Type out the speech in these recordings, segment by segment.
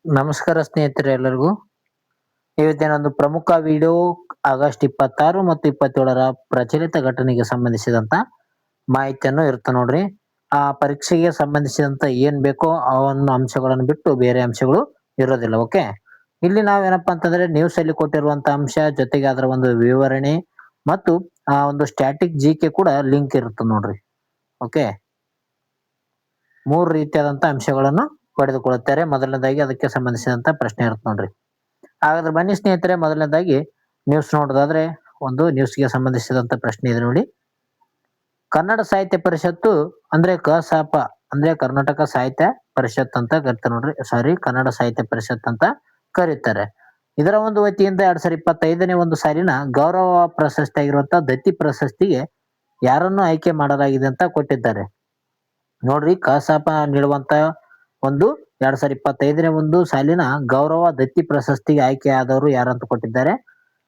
ನಮಸ್ಕಾರ ಸ್ನೇಹಿತರೆ ಎಲ್ಲರಿಗೂ. ಇವತ್ತಿನ ಒಂದು ಪ್ರಮುಖ ವಿಡಿಯೋ ಆಗಸ್ಟ್ 26 ಮತ್ತು 27ರ ಪ್ರಚಲಿತ ಘಟನೆಗೆ ಸಂಬಂಧಿಸಿದಂತ ಮಾಹಿತಿಯನ್ನು ಇರುತ್ತೆ ನೋಡ್ರಿ. ಆ ಪರೀಕ್ಷೆಗೆ ಸಂಬಂಧಿಸಿದಂತ ಏನ್ ಬೇಕೋ ಆ ಒಂದು ಅಂಶಗಳನ್ನು ಬಿಟ್ಟು ಬೇರೆ ಅಂಶಗಳು ಇರೋದಿಲ್ಲ. ಓಕೆ. ಇಲ್ಲಿ ನಾವೇನಪ್ಪಾ ಅಂತಂದ್ರೆ ನ್ಯೂಸ್ ಅಲ್ಲಿ ಕೊಟ್ಟಿರುವಂತ ಅಂಶ ಜೊತೆಗೆ ಅದರ ಒಂದು ವಿವರಣೆ ಮತ್ತು ಆ ಒಂದು ಸ್ಟ್ಯಾಟಿಕ್ ಜಿಕೆ ಕೂಡ ಲಿಂಕ್ ಇರುತ್ತೆ ನೋಡ್ರಿ. ಓಕೆ. ಮೂರು ರೀತಿಯಾದಂತ ಅಂಶಗಳನ್ನು ಪಡೆದುಕೊಳ್ಳುತ್ತಾರೆ. ಮೊದಲನೇದಾಗಿ ಅದಕ್ಕೆ ಸಂಬಂಧಿಸಿದಂತ ಪ್ರಶ್ನೆ ಇರುತ್ತೆ ನೋಡ್ರಿ. ಹಾಗಾದ್ರೆ ಬನ್ನಿ ಸ್ನೇಹಿತರೆ, ಮೊದಲನೇದಾಗಿ ನ್ಯೂಸ್ ನೋಡೋದಾದ್ರೆ ಒಂದು ನ್ಯೂಸ್ಗೆ ಸಂಬಂಧಿಸಿದಂತ ಪ್ರಶ್ನೆ ಇದೆ ನೋಡಿ. ಕನ್ನಡ ಸಾಹಿತ್ಯ ಪರಿಷತ್ತು ಅಂದ್ರೆ ಕಸಾಪ ಅಂದ್ರೆ ಕರ್ನಾಟಕ ಸಾಹಿತ್ಯ ಪರಿಷತ್ ಅಂತ ಕರಿತಾರೆ ನೋಡ್ರಿ. ಸಾರಿ, ಕನ್ನಡ ಸಾಹಿತ್ಯ ಪರಿಷತ್ ಅಂತ ಕರೀತಾರೆ. ಇದರ ಒಂದು ವತಿಯಿಂದ 2025ನೇ ಒಂದು ಸಾಲಿನ ಗೌರವ ಪ್ರಶಸ್ತಿ ಆಗಿರುವಂತಹ ದತ್ತಿ ಪ್ರಶಸ್ತಿಗೆ ಯಾರನ್ನು ಆಯ್ಕೆ ಮಾಡಲಾಗಿದೆ ಅಂತ ಕೊಟ್ಟಿದ್ದಾರೆ ನೋಡ್ರಿ. ಕಸಾಪ ನೀಡುವಂತ ಒಂದು 2025ನೇ ಒಂದು ಸಾಲಿನ ಗೌರವ ದತ್ತಿ ಪ್ರಶಸ್ತಿಗೆ ಆಯ್ಕೆ ಆದವರು ಯಾರಂತ ಕೊಟ್ಟಿದ್ದಾರೆ.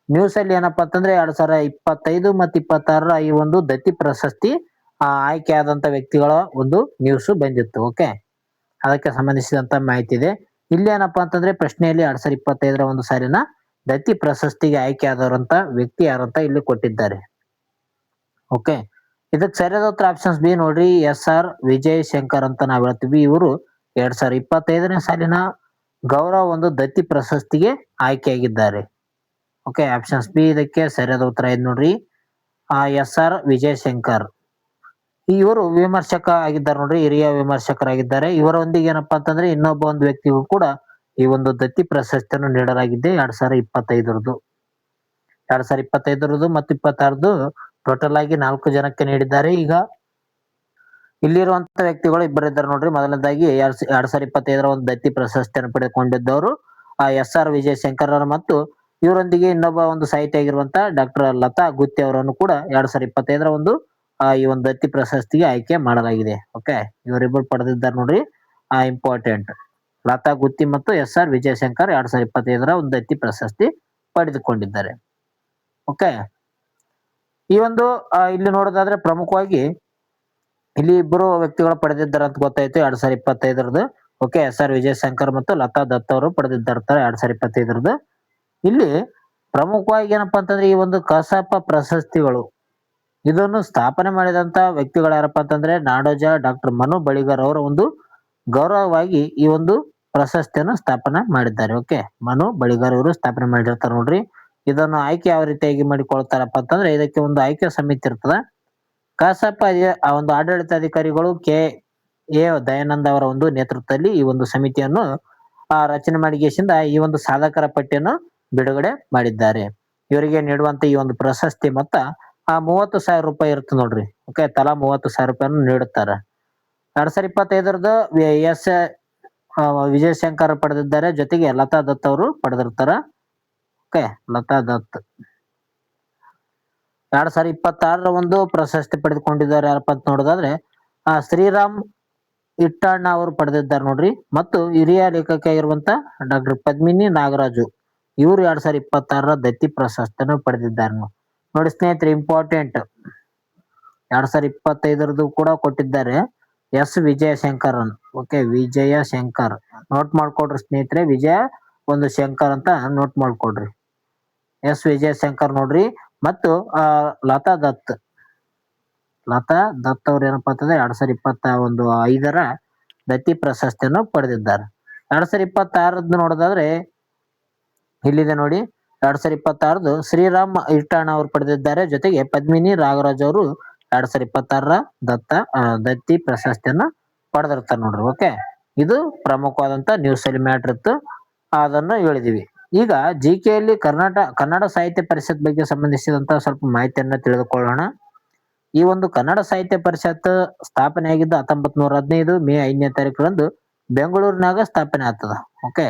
ನ್ಯೂಸ್ ಅಲ್ಲಿ ಏನಪ್ಪಾ ಅಂತಂದ್ರೆ 2025 ಮತ್ತು 26ರ ಈ ಒಂದು ದತ್ತಿ ಪ್ರಶಸ್ತಿ ಆಯ್ಕೆ ಆದಂತ ವ್ಯಕ್ತಿಗಳ ಒಂದು ನ್ಯೂಸ್ ಬಂದಿತ್ತು. ಓಕೆ. ಅದಕ್ಕೆ ಸಂಬಂಧಿಸಿದಂತ ಮಾಹಿತಿ ಇದೆ. ಇಲ್ಲಿ ಏನಪ್ಪಾ ಅಂತಂದ್ರೆ ಪ್ರಶ್ನೆಯಲ್ಲಿ 2025ರ ಒಂದು ಸಾಲಿನ ದತ್ತಿ ಪ್ರಶಸ್ತಿಗೆ ಆಯ್ಕೆ ಆದವರಂತ ವ್ಯಕ್ತಿ ಯಾರಂತ ಇಲ್ಲಿ ಕೊಟ್ಟಿದ್ದಾರೆ. ಓಕೆ. ಇದಕ್ಕೆ ಸರಿಯಾದ ಉತ್ತರ ಆಪ್ಷನ್ಸ್ ಬಿ ನೋಡ್ರಿ, SR ವಿಜಯ್ ಶಂಕರ್ ಅಂತ ನಾವ್ ಹೇಳ್ತೀವಿ. ಇವರು 2025ನೇ ಸಾಲಿನ ಗೌರವ ಒಂದು ದತ್ತಿ ಪ್ರಶಸ್ತಿಗೆ ಆಯ್ಕೆಯಾಗಿದ್ದಾರೆ. ಓಕೆ. ಆಪ್ಷನ್ಸ್ ಬಿ ಇದಕ್ಕೆ ಸರಿಯಾದ ಉತ್ತರ ಇದೆ ನೋಡ್ರಿ. SR ವಿಜಯ್ ಶಂಕರ್ ಇವರು ವಿಮರ್ಶಕ ಆಗಿದ್ದಾರೆ ನೋಡ್ರಿ, ಹಿರಿಯ ವಿಮರ್ಶಕರಾಗಿದ್ದಾರೆ. ಇವರೊಂದಿಗೆ ಏನಪ್ಪಾ ಅಂತಂದ್ರೆ ಇನ್ನೊಬ್ಬ ಒಂದು ವ್ಯಕ್ತಿಗೂ ಕೂಡ ಈ ಒಂದು ದತ್ತಿ ಪ್ರಶಸ್ತಿಯನ್ನು ನೀಡಲಾಗಿದೆ 2025ರದು. 2025ರದು ಮತ್ತು 26ರದು ಟೋಟಲ್ ಆಗಿ 4 ಜನಕ್ಕೆ ನೀಡಿದ್ದಾರೆ. ಈಗ ಇಲ್ಲಿರುವಂತ ವ್ಯಕ್ತಿಗಳು ಇಬ್ಬರಿದ್ದಾರೆ ನೋಡ್ರಿ. ಮೊದಲನೇದಾಗಿ 2025ರ ಒಂದು ದತ್ತಿ ಪ್ರಶಸ್ತಿಯನ್ನು ಪಡೆದುಕೊಂಡಿದ್ದವರು SR ವಿಜಯ್ ಶಂಕರ್ ಅವರು ಮತ್ತು ಇವರೊಂದಿಗೆ ಇನ್ನೊಬ್ಬ ಒಂದು ಸಾಹಿತಿ ಆಗಿರುವಂತ ಡಾಕ್ಟರ್ ಲತಾ ಗುತ್ತಿ ಅವರನ್ನು ಕೂಡ 2025ರ ಒಂದು ಈ ಒಂದು ದತ್ತಿ ಪ್ರಶಸ್ತಿಗೆ ಆಯ್ಕೆ ಮಾಡಲಾಗಿದೆ. ಓಕೆ. ಇವರಿಬ್ಬರು ಪಡೆದಿದ್ದಾರೆ ನೋಡ್ರಿ. ಇಂಪಾರ್ಟೆಂಟ್, ಲತಾ ಗುತ್ತಿ ಮತ್ತು SR ವಿಜಯ್ ಶಂಕರ್ 2025ರ ಒಂದು ದತ್ತಿ ಪ್ರಶಸ್ತಿ ಪಡೆದುಕೊಂಡಿದ್ದಾರೆ. ಓಕೆ. ಈ ಒಂದು ಇಲ್ಲಿ ನೋಡೋದಾದ್ರೆ ಪ್ರಮುಖವಾಗಿ ಇಲ್ಲಿ ಇಬ್ಬರು ವ್ಯಕ್ತಿಗಳು ಪಡೆದಿದ್ದಾರೆ ಅಂತ ಗೊತ್ತಾಯ್ತು 2025ರದು. ಓಕೆ. SR ವಿಜಯ್ ಶಂಕರ್ ಮತ್ತು ಲತಾ ದತ್ ಅವರು ಪಡೆದಿದ್ದಾರೆ 2025ರದು. ಇಲ್ಲಿ ಪ್ರಮುಖವಾಗಿ ಏನಪ್ಪಾ ಅಂತಂದ್ರೆ ಈ ಒಂದು ಕಸಾಪ ಪ್ರಶಸ್ತಿಗಳು ಇದನ್ನು ಸ್ಥಾಪನೆ ಮಾಡಿದಂತ ವ್ಯಕ್ತಿಗಳು ಯಾರಪ್ಪ ಅಂತಂದ್ರೆ ನಾಡೋಜ ಡಾಕ್ಟರ್ ಮನು ಬಳಿಗಾರ್ ಅವರ ಒಂದು ಗೌರವವಾಗಿ ಈ ಒಂದು ಪ್ರಶಸ್ತಿಯನ್ನು ಸ್ಥಾಪನೆ ಮಾಡಿದ್ದಾರೆ. ಓಕೆ. ಮನು ಬಳಿಗಾರ್ ಅವರು ಸ್ಥಾಪನೆ ಮಾಡಿರ್ತಾರೆ ನೋಡ್ರಿ. ಇದನ್ನು ಆಯ್ಕೆ ಯಾವ ರೀತಿಯಾಗಿ ಮಾಡಿಕೊಳ್ತಾರಪ್ಪ ಅಂತಂದ್ರೆ ಇದಕ್ಕೆ ಒಂದು ಆಯ್ಕೆ ಸಮಿತಿ ಇರ್ತದ. ಕಸಾಪ ಆ ಒಂದು ಆಡಳಿತಾಧಿಕಾರಿಗಳು KA ದಯಾನಂದ್ ಅವರ ಒಂದು ನೇತೃತ್ವದಲ್ಲಿ ಈ ಒಂದು ಸಮಿತಿಯನ್ನು ರಚನೆ ಮಾಡಿಗೆಸಿಂದ ಈ ಒಂದು ಸಾಧಕರ ಪಟ್ಟಿಯನ್ನು ಬಿಡುಗಡೆ ಮಾಡಿದ್ದಾರೆ. ಇವರಿಗೆ ನೀಡುವಂತ ಈ ಒಂದು ಪ್ರಶಸ್ತಿ ಮೊತ್ತ 30,000 ರೂಪಾಯಿ ಇರುತ್ತೆ ನೋಡ್ರಿ. ಓಕೆ. ತಲಾ 30,000 ರೂಪಾಯಿಯನ್ನು ನೀಡುತ್ತಾರೆ. 2025ರದು ವಿಜಯ್ ಶಂಕರ್ ಪಡೆದಿದ್ದಾರೆ, ಜೊತೆಗೆ ಲತಾ ದತ್ ಅವರು ಪಡೆದಿರ್ತಾರ. ಓಕೆ. ಲತಾ ದತ್ 2026ರ ಒಂದು ಪ್ರಶಸ್ತಿ ಪಡೆದುಕೊಂಡಿದ್ದಾರೆ ಯಾರಪ್ಪ ಅಂತ ನೋಡೋದಾದ್ರೆ ಶ್ರೀರಾಮ್ ಇಟ್ಟಣ್ಣ ಅವರು ಪಡೆದಿದ್ದಾರೆ ನೋಡ್ರಿ. ಮತ್ತು ಹಿರಿಯ ಲೇಖಕಿ ಆಗಿರುವಂತ ಡಾಕ್ಟರ್ ಪದ್ಮಿನಿ ನಾಗರಾಜು ಇವರು 2026ರ ದತ್ತಿ ಪ್ರಶಸ್ತಿಯನ್ನು ಪಡೆದಿದ್ದಾರೆ ನೋಡಿ ಸ್ನೇಹಿತರೆ. ಇಂಪಾರ್ಟೆಂಟ್, 2025ರದು ಕೂಡ ಕೊಟ್ಟಿದ್ದಾರೆ ವಿಜಯ ಶಂಕರ್. ಓಕೆ. ವಿಜಯ ಶಂಕರ್ ನೋಟ್ ಮಾಡ್ಕೊಡ್ರಿ ಸ್ನೇಹಿತರೆ. ವಿಜಯ ಒಂದು ಶಂಕರ್ ಅಂತ ನೋಟ್ ಮಾಡ್ಕೊಡ್ರಿ. ವಿಜಯ ಶಂಕರ್ ನೋಡ್ರಿ. ಮತ್ತು ಲತಾ ದತ್ ಅವ್ರು ಏನಪ್ಪಾ ಅಂತಂದ್ರೆ 2025ರ ದತ್ತಿ ಪ್ರಶಸ್ತಿಯನ್ನು ಪಡೆದಿದ್ದಾರೆ. 2026ರದ್ದು ನೋಡೋದಾದ್ರೆ ಇಲ್ಲಿದೆ ನೋಡಿ. 2026ರದು ಶ್ರೀರಾಮ್ ಇಟ್ಟಣ್ಣ ಅವರು ಪಡೆದಿದ್ದಾರೆ, ಜೊತೆಗೆ ಪದ್ಮಿನಿ ನಾಗರಾಜ್ ಅವರು 2026ರ ದತ್ತಿ ಪ್ರಶಸ್ತಿಯನ್ನ ಪಡೆದಿರ್ತಾರೆ ನೋಡ್ರಿ. ಓಕೆ. ಇದು ಪ್ರಮುಖವಾದಂತ ನ್ಯೂಸ್ ಅಲ್ಲಿ ಮ್ಯಾಟರ್ ಇತ್ತು, ಅದನ್ನು ಹೇಳಿದೀವಿ. ಈಗ ಜಿಕೆಯಲ್ಲಿ ಕನ್ನಡ ಸಾಹಿತ್ಯ ಪರಿಷತ್ ಬಗ್ಗೆ ಸಂಬಂಧಿಸಿದಂತ ಸ್ವಲ್ಪ ಮಾಹಿತಿಯನ್ನ ತಿಳಿದುಕೊಳ್ಳೋಣ. ಈ ಒಂದು ಕನ್ನಡ ಸಾಹಿತ್ಯ ಪರಿಷತ್ ಸ್ಥಾಪನೆ ಆಗಿದ್ದು 1915 ಮೇ 5ನೇ ತಾರೀಕರಂದು ಬೆಂಗಳೂರಿನಾಗ ಸ್ಥಾಪನೆ ಆಗ್ತದ. ಓಕೆ.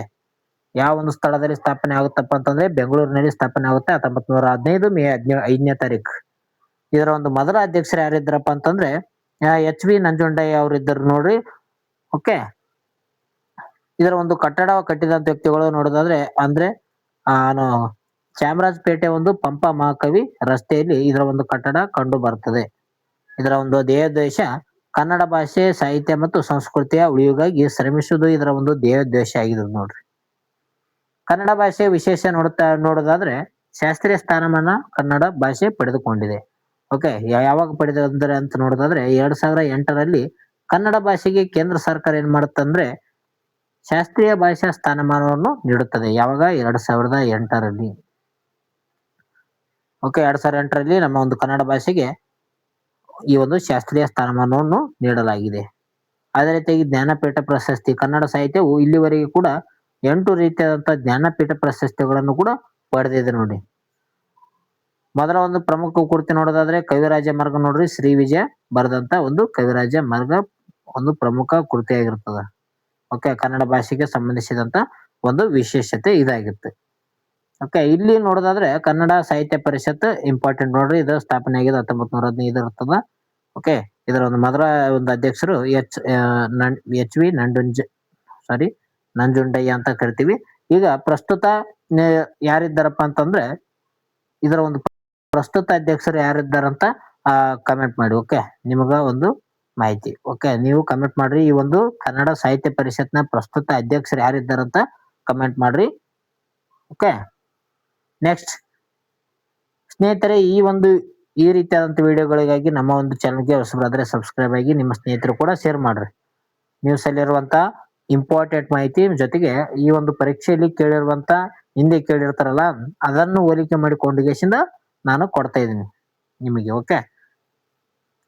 ಯಾವ ಒಂದು ಸ್ಥಳದಲ್ಲಿ ಸ್ಥಾಪನೆ ಆಗುತ್ತಪ್ಪ ಅಂತಂದ್ರೆ ಬೆಂಗಳೂರಿನಲ್ಲಿ ಸ್ಥಾಪನೆ ಆಗುತ್ತೆ 1915 ಮೇ 5ನೇ ತಾರೀಕು. ಇದರ ಒಂದು ಮೊದಲ ಅಧ್ಯಕ್ಷರು ಯಾರಿದ್ರಪ್ಪ ಅಂತಂದ್ರೆ HV ನಂಜುಂಡಯ್ಯ ಅವರು ಇದ್ದರು ನೋಡ್ರಿ. ಓಕೆ. ಇದರ ಒಂದು ಕಟ್ಟಡ ಕಟ್ಟಿದಂತ ವ್ಯಕ್ತಿಗಳು ನೋಡೋದಾದ್ರೆ ಅಂದ್ರೆ ಚಾಮರಾಜಪೇಟೆ ಒಂದು ಪಂಪ ಮಹಾಕವಿ ರಸ್ತೆಯಲ್ಲಿ ಇದರ ಒಂದು ಕಟ್ಟಡ ಕಂಡು ಬರ್ತದೆ. ಇದರ ಒಂದು ಧ್ಯೇಯೋದ್ದೇಶ ಕನ್ನಡ ಭಾಷೆ, ಸಾಹಿತ್ಯ ಮತ್ತು ಸಂಸ್ಕೃತಿಯ ಉಳಿವಿಗಾಗಿ ಶ್ರಮಿಸುವುದು ಇದರ ಒಂದು ಧ್ಯೇಯೋದ್ದೇಶ ಆಗಿದೆ ನೋಡ್ರಿ. ಕನ್ನಡ ಭಾಷೆ ವಿಶೇಷ ನೋಡೋದಾದ್ರೆ ಶಾಸ್ತ್ರೀಯ ಸ್ಥಾನಮಾನ ಕನ್ನಡ ಭಾಷೆ ಪಡೆದುಕೊಂಡಿದೆ. ಓಕೆ, ಯಾವಾಗ ಪಡೆದಂದ್ರೆ ಅಂತ ನೋಡೋದಾದ್ರೆ 2008ರಲ್ಲಿ ಕನ್ನಡ ಭಾಷೆಗೆ ಕೇಂದ್ರ ಸರ್ಕಾರ ಏನ್ ಮಾಡುತ್ತಂದ್ರೆ ಶಾಸ್ತ್ರೀಯ ಭಾಷಾ ಸ್ಥಾನಮಾನವನ್ನು ನೀಡುತ್ತದೆ. ಯಾವಾಗ? 2008ರಲ್ಲಿ. ಓಕೆ, 2008ರಲ್ಲಿ ನಮ್ಮ ಒಂದು ಕನ್ನಡ ಭಾಷೆಗೆ ಈ ಒಂದು ಶಾಸ್ತ್ರೀಯ ಸ್ಥಾನಮಾನವನ್ನು ನೀಡಲಾಗಿದೆ. ಅದೇ ರೀತಿಯಾಗಿ ಜ್ಞಾನಪೀಠ ಪ್ರಶಸ್ತಿ ಕನ್ನಡ ಸಾಹಿತ್ಯವು ಇಲ್ಲಿವರೆಗೆ ಕೂಡ 8 ರೀತಿಯಾದಂತಹ ಜ್ಞಾನಪೀಠ ಪ್ರಶಸ್ತಿಗಳನ್ನು ಕೂಡ ಪಡೆದಿದೆ ನೋಡಿ. ಮೊದಲ ಒಂದು ಪ್ರಮುಖ ಕೃತಿ ನೋಡೋದಾದ್ರೆ ಕವಿರಾಜ ಮಾರ್ಗ ನೋಡ್ರಿ, ಶ್ರೀ ವಿಜಯ ಬರೆದಂತ ಒಂದು ಕವಿರಾಜ ಮಾರ್ಗ ಒಂದು ಪ್ರಮುಖ ಕೃತಿಯಾಗಿರ್ತದ. ಓಕೆ, ಕನ್ನಡ ಭಾಷೆಗೆ ಸಂಬಂಧಿಸಿದಂತ ಒಂದು ವಿಶೇಷತೆ ಇದಾಗಿತ್ತು. ಓಕೆ, ಇಲ್ಲಿ ನೋಡೋದಾದ್ರೆ ಕನ್ನಡ ಸಾಹಿತ್ಯ ಪರಿಷತ್ ಇಂಪಾರ್ಟೆಂಟ್ ನೋಡ್ರಿ, ಇದು ಸ್ಥಾಪನೆ ಆಗಿದೆ 1915 ಇರ್ತದ. ಓಕೆ, ಇದರ ಒಂದು ಮೊದಲ ಒಂದು ಅಧ್ಯಕ್ಷರು ಎಚ್ ವಿ ನಂಜುಂಡಯ್ಯ ಅಂತ ಕರಿತೀವಿ. ಈಗ ಪ್ರಸ್ತುತ ಯಾರಿದ್ದಾರಪ್ಪ ಅಂತಂದ್ರೆ ಇದರ ಒಂದು ಪ್ರಸ್ತುತ ಅಧ್ಯಕ್ಷರು ಯಾರಿದ್ದಾರಂತ ಕಮೆಂಟ್ ಮಾಡಿ. ಓಕೆ, ನಿಮಗ ಒಂದು ಮಾಹಿತಿ. ಓಕೆ, ನೀವು ಕಮೆಂಟ್ ಮಾಡ್ರಿ. ಈ ಒಂದು ಕನ್ನಡ ಸಾಹಿತ್ಯ ಪರಿಷತ್ನ ಪ್ರಸ್ತುತ ಅಧ್ಯಕ್ಷರು ಯಾರಿದ್ದಾರಂತ ಕಮೆಂಟ್ ಮಾಡ್ರಿ. ಓಕೆ, ನೆಕ್ಸ್ಟ್ ಸ್ನೇಹಿತರೆ, ಈ ರೀತಿಯಾದಂತ ವಿಡಿಯೋಗಳಿಗಾಗಿ ನಮ್ಮ ಒಂದು ಚಾನಲ್ಗೆ ಹೊಸಬರಾದ್ರೆ ಸಬ್ಸ್ಕ್ರೈಬ್ ಆಗಿ ನಿಮ್ಮ ಸ್ನೇಹಿತರು ಕೂಡ ಶೇರ್ ಮಾಡ್ರಿ. ನ್ಯೂಸ್ ಅಲ್ಲಿರುವಂತ ಇಂಪಾರ್ಟೆಂಟ್ ಮಾಹಿತಿ ಜೊತೆಗೆ ಈ ಒಂದು ಪರೀಕ್ಷೆಯಲ್ಲಿ ಕೇಳಿರುವಂತ ಹಿಂದೆ ಕೇಳಿರ್ತಾರಲ್ಲ ಅದನ್ನು ಹೋಲಿಕೆ ಮಾಡಿಕೊಂಡಿಗೆಸಿಂದ ನಾನು ಕೊಡ್ತಾ ಇದ್ದೀನಿ ನಿಮಗೆ. ಓಕೆ,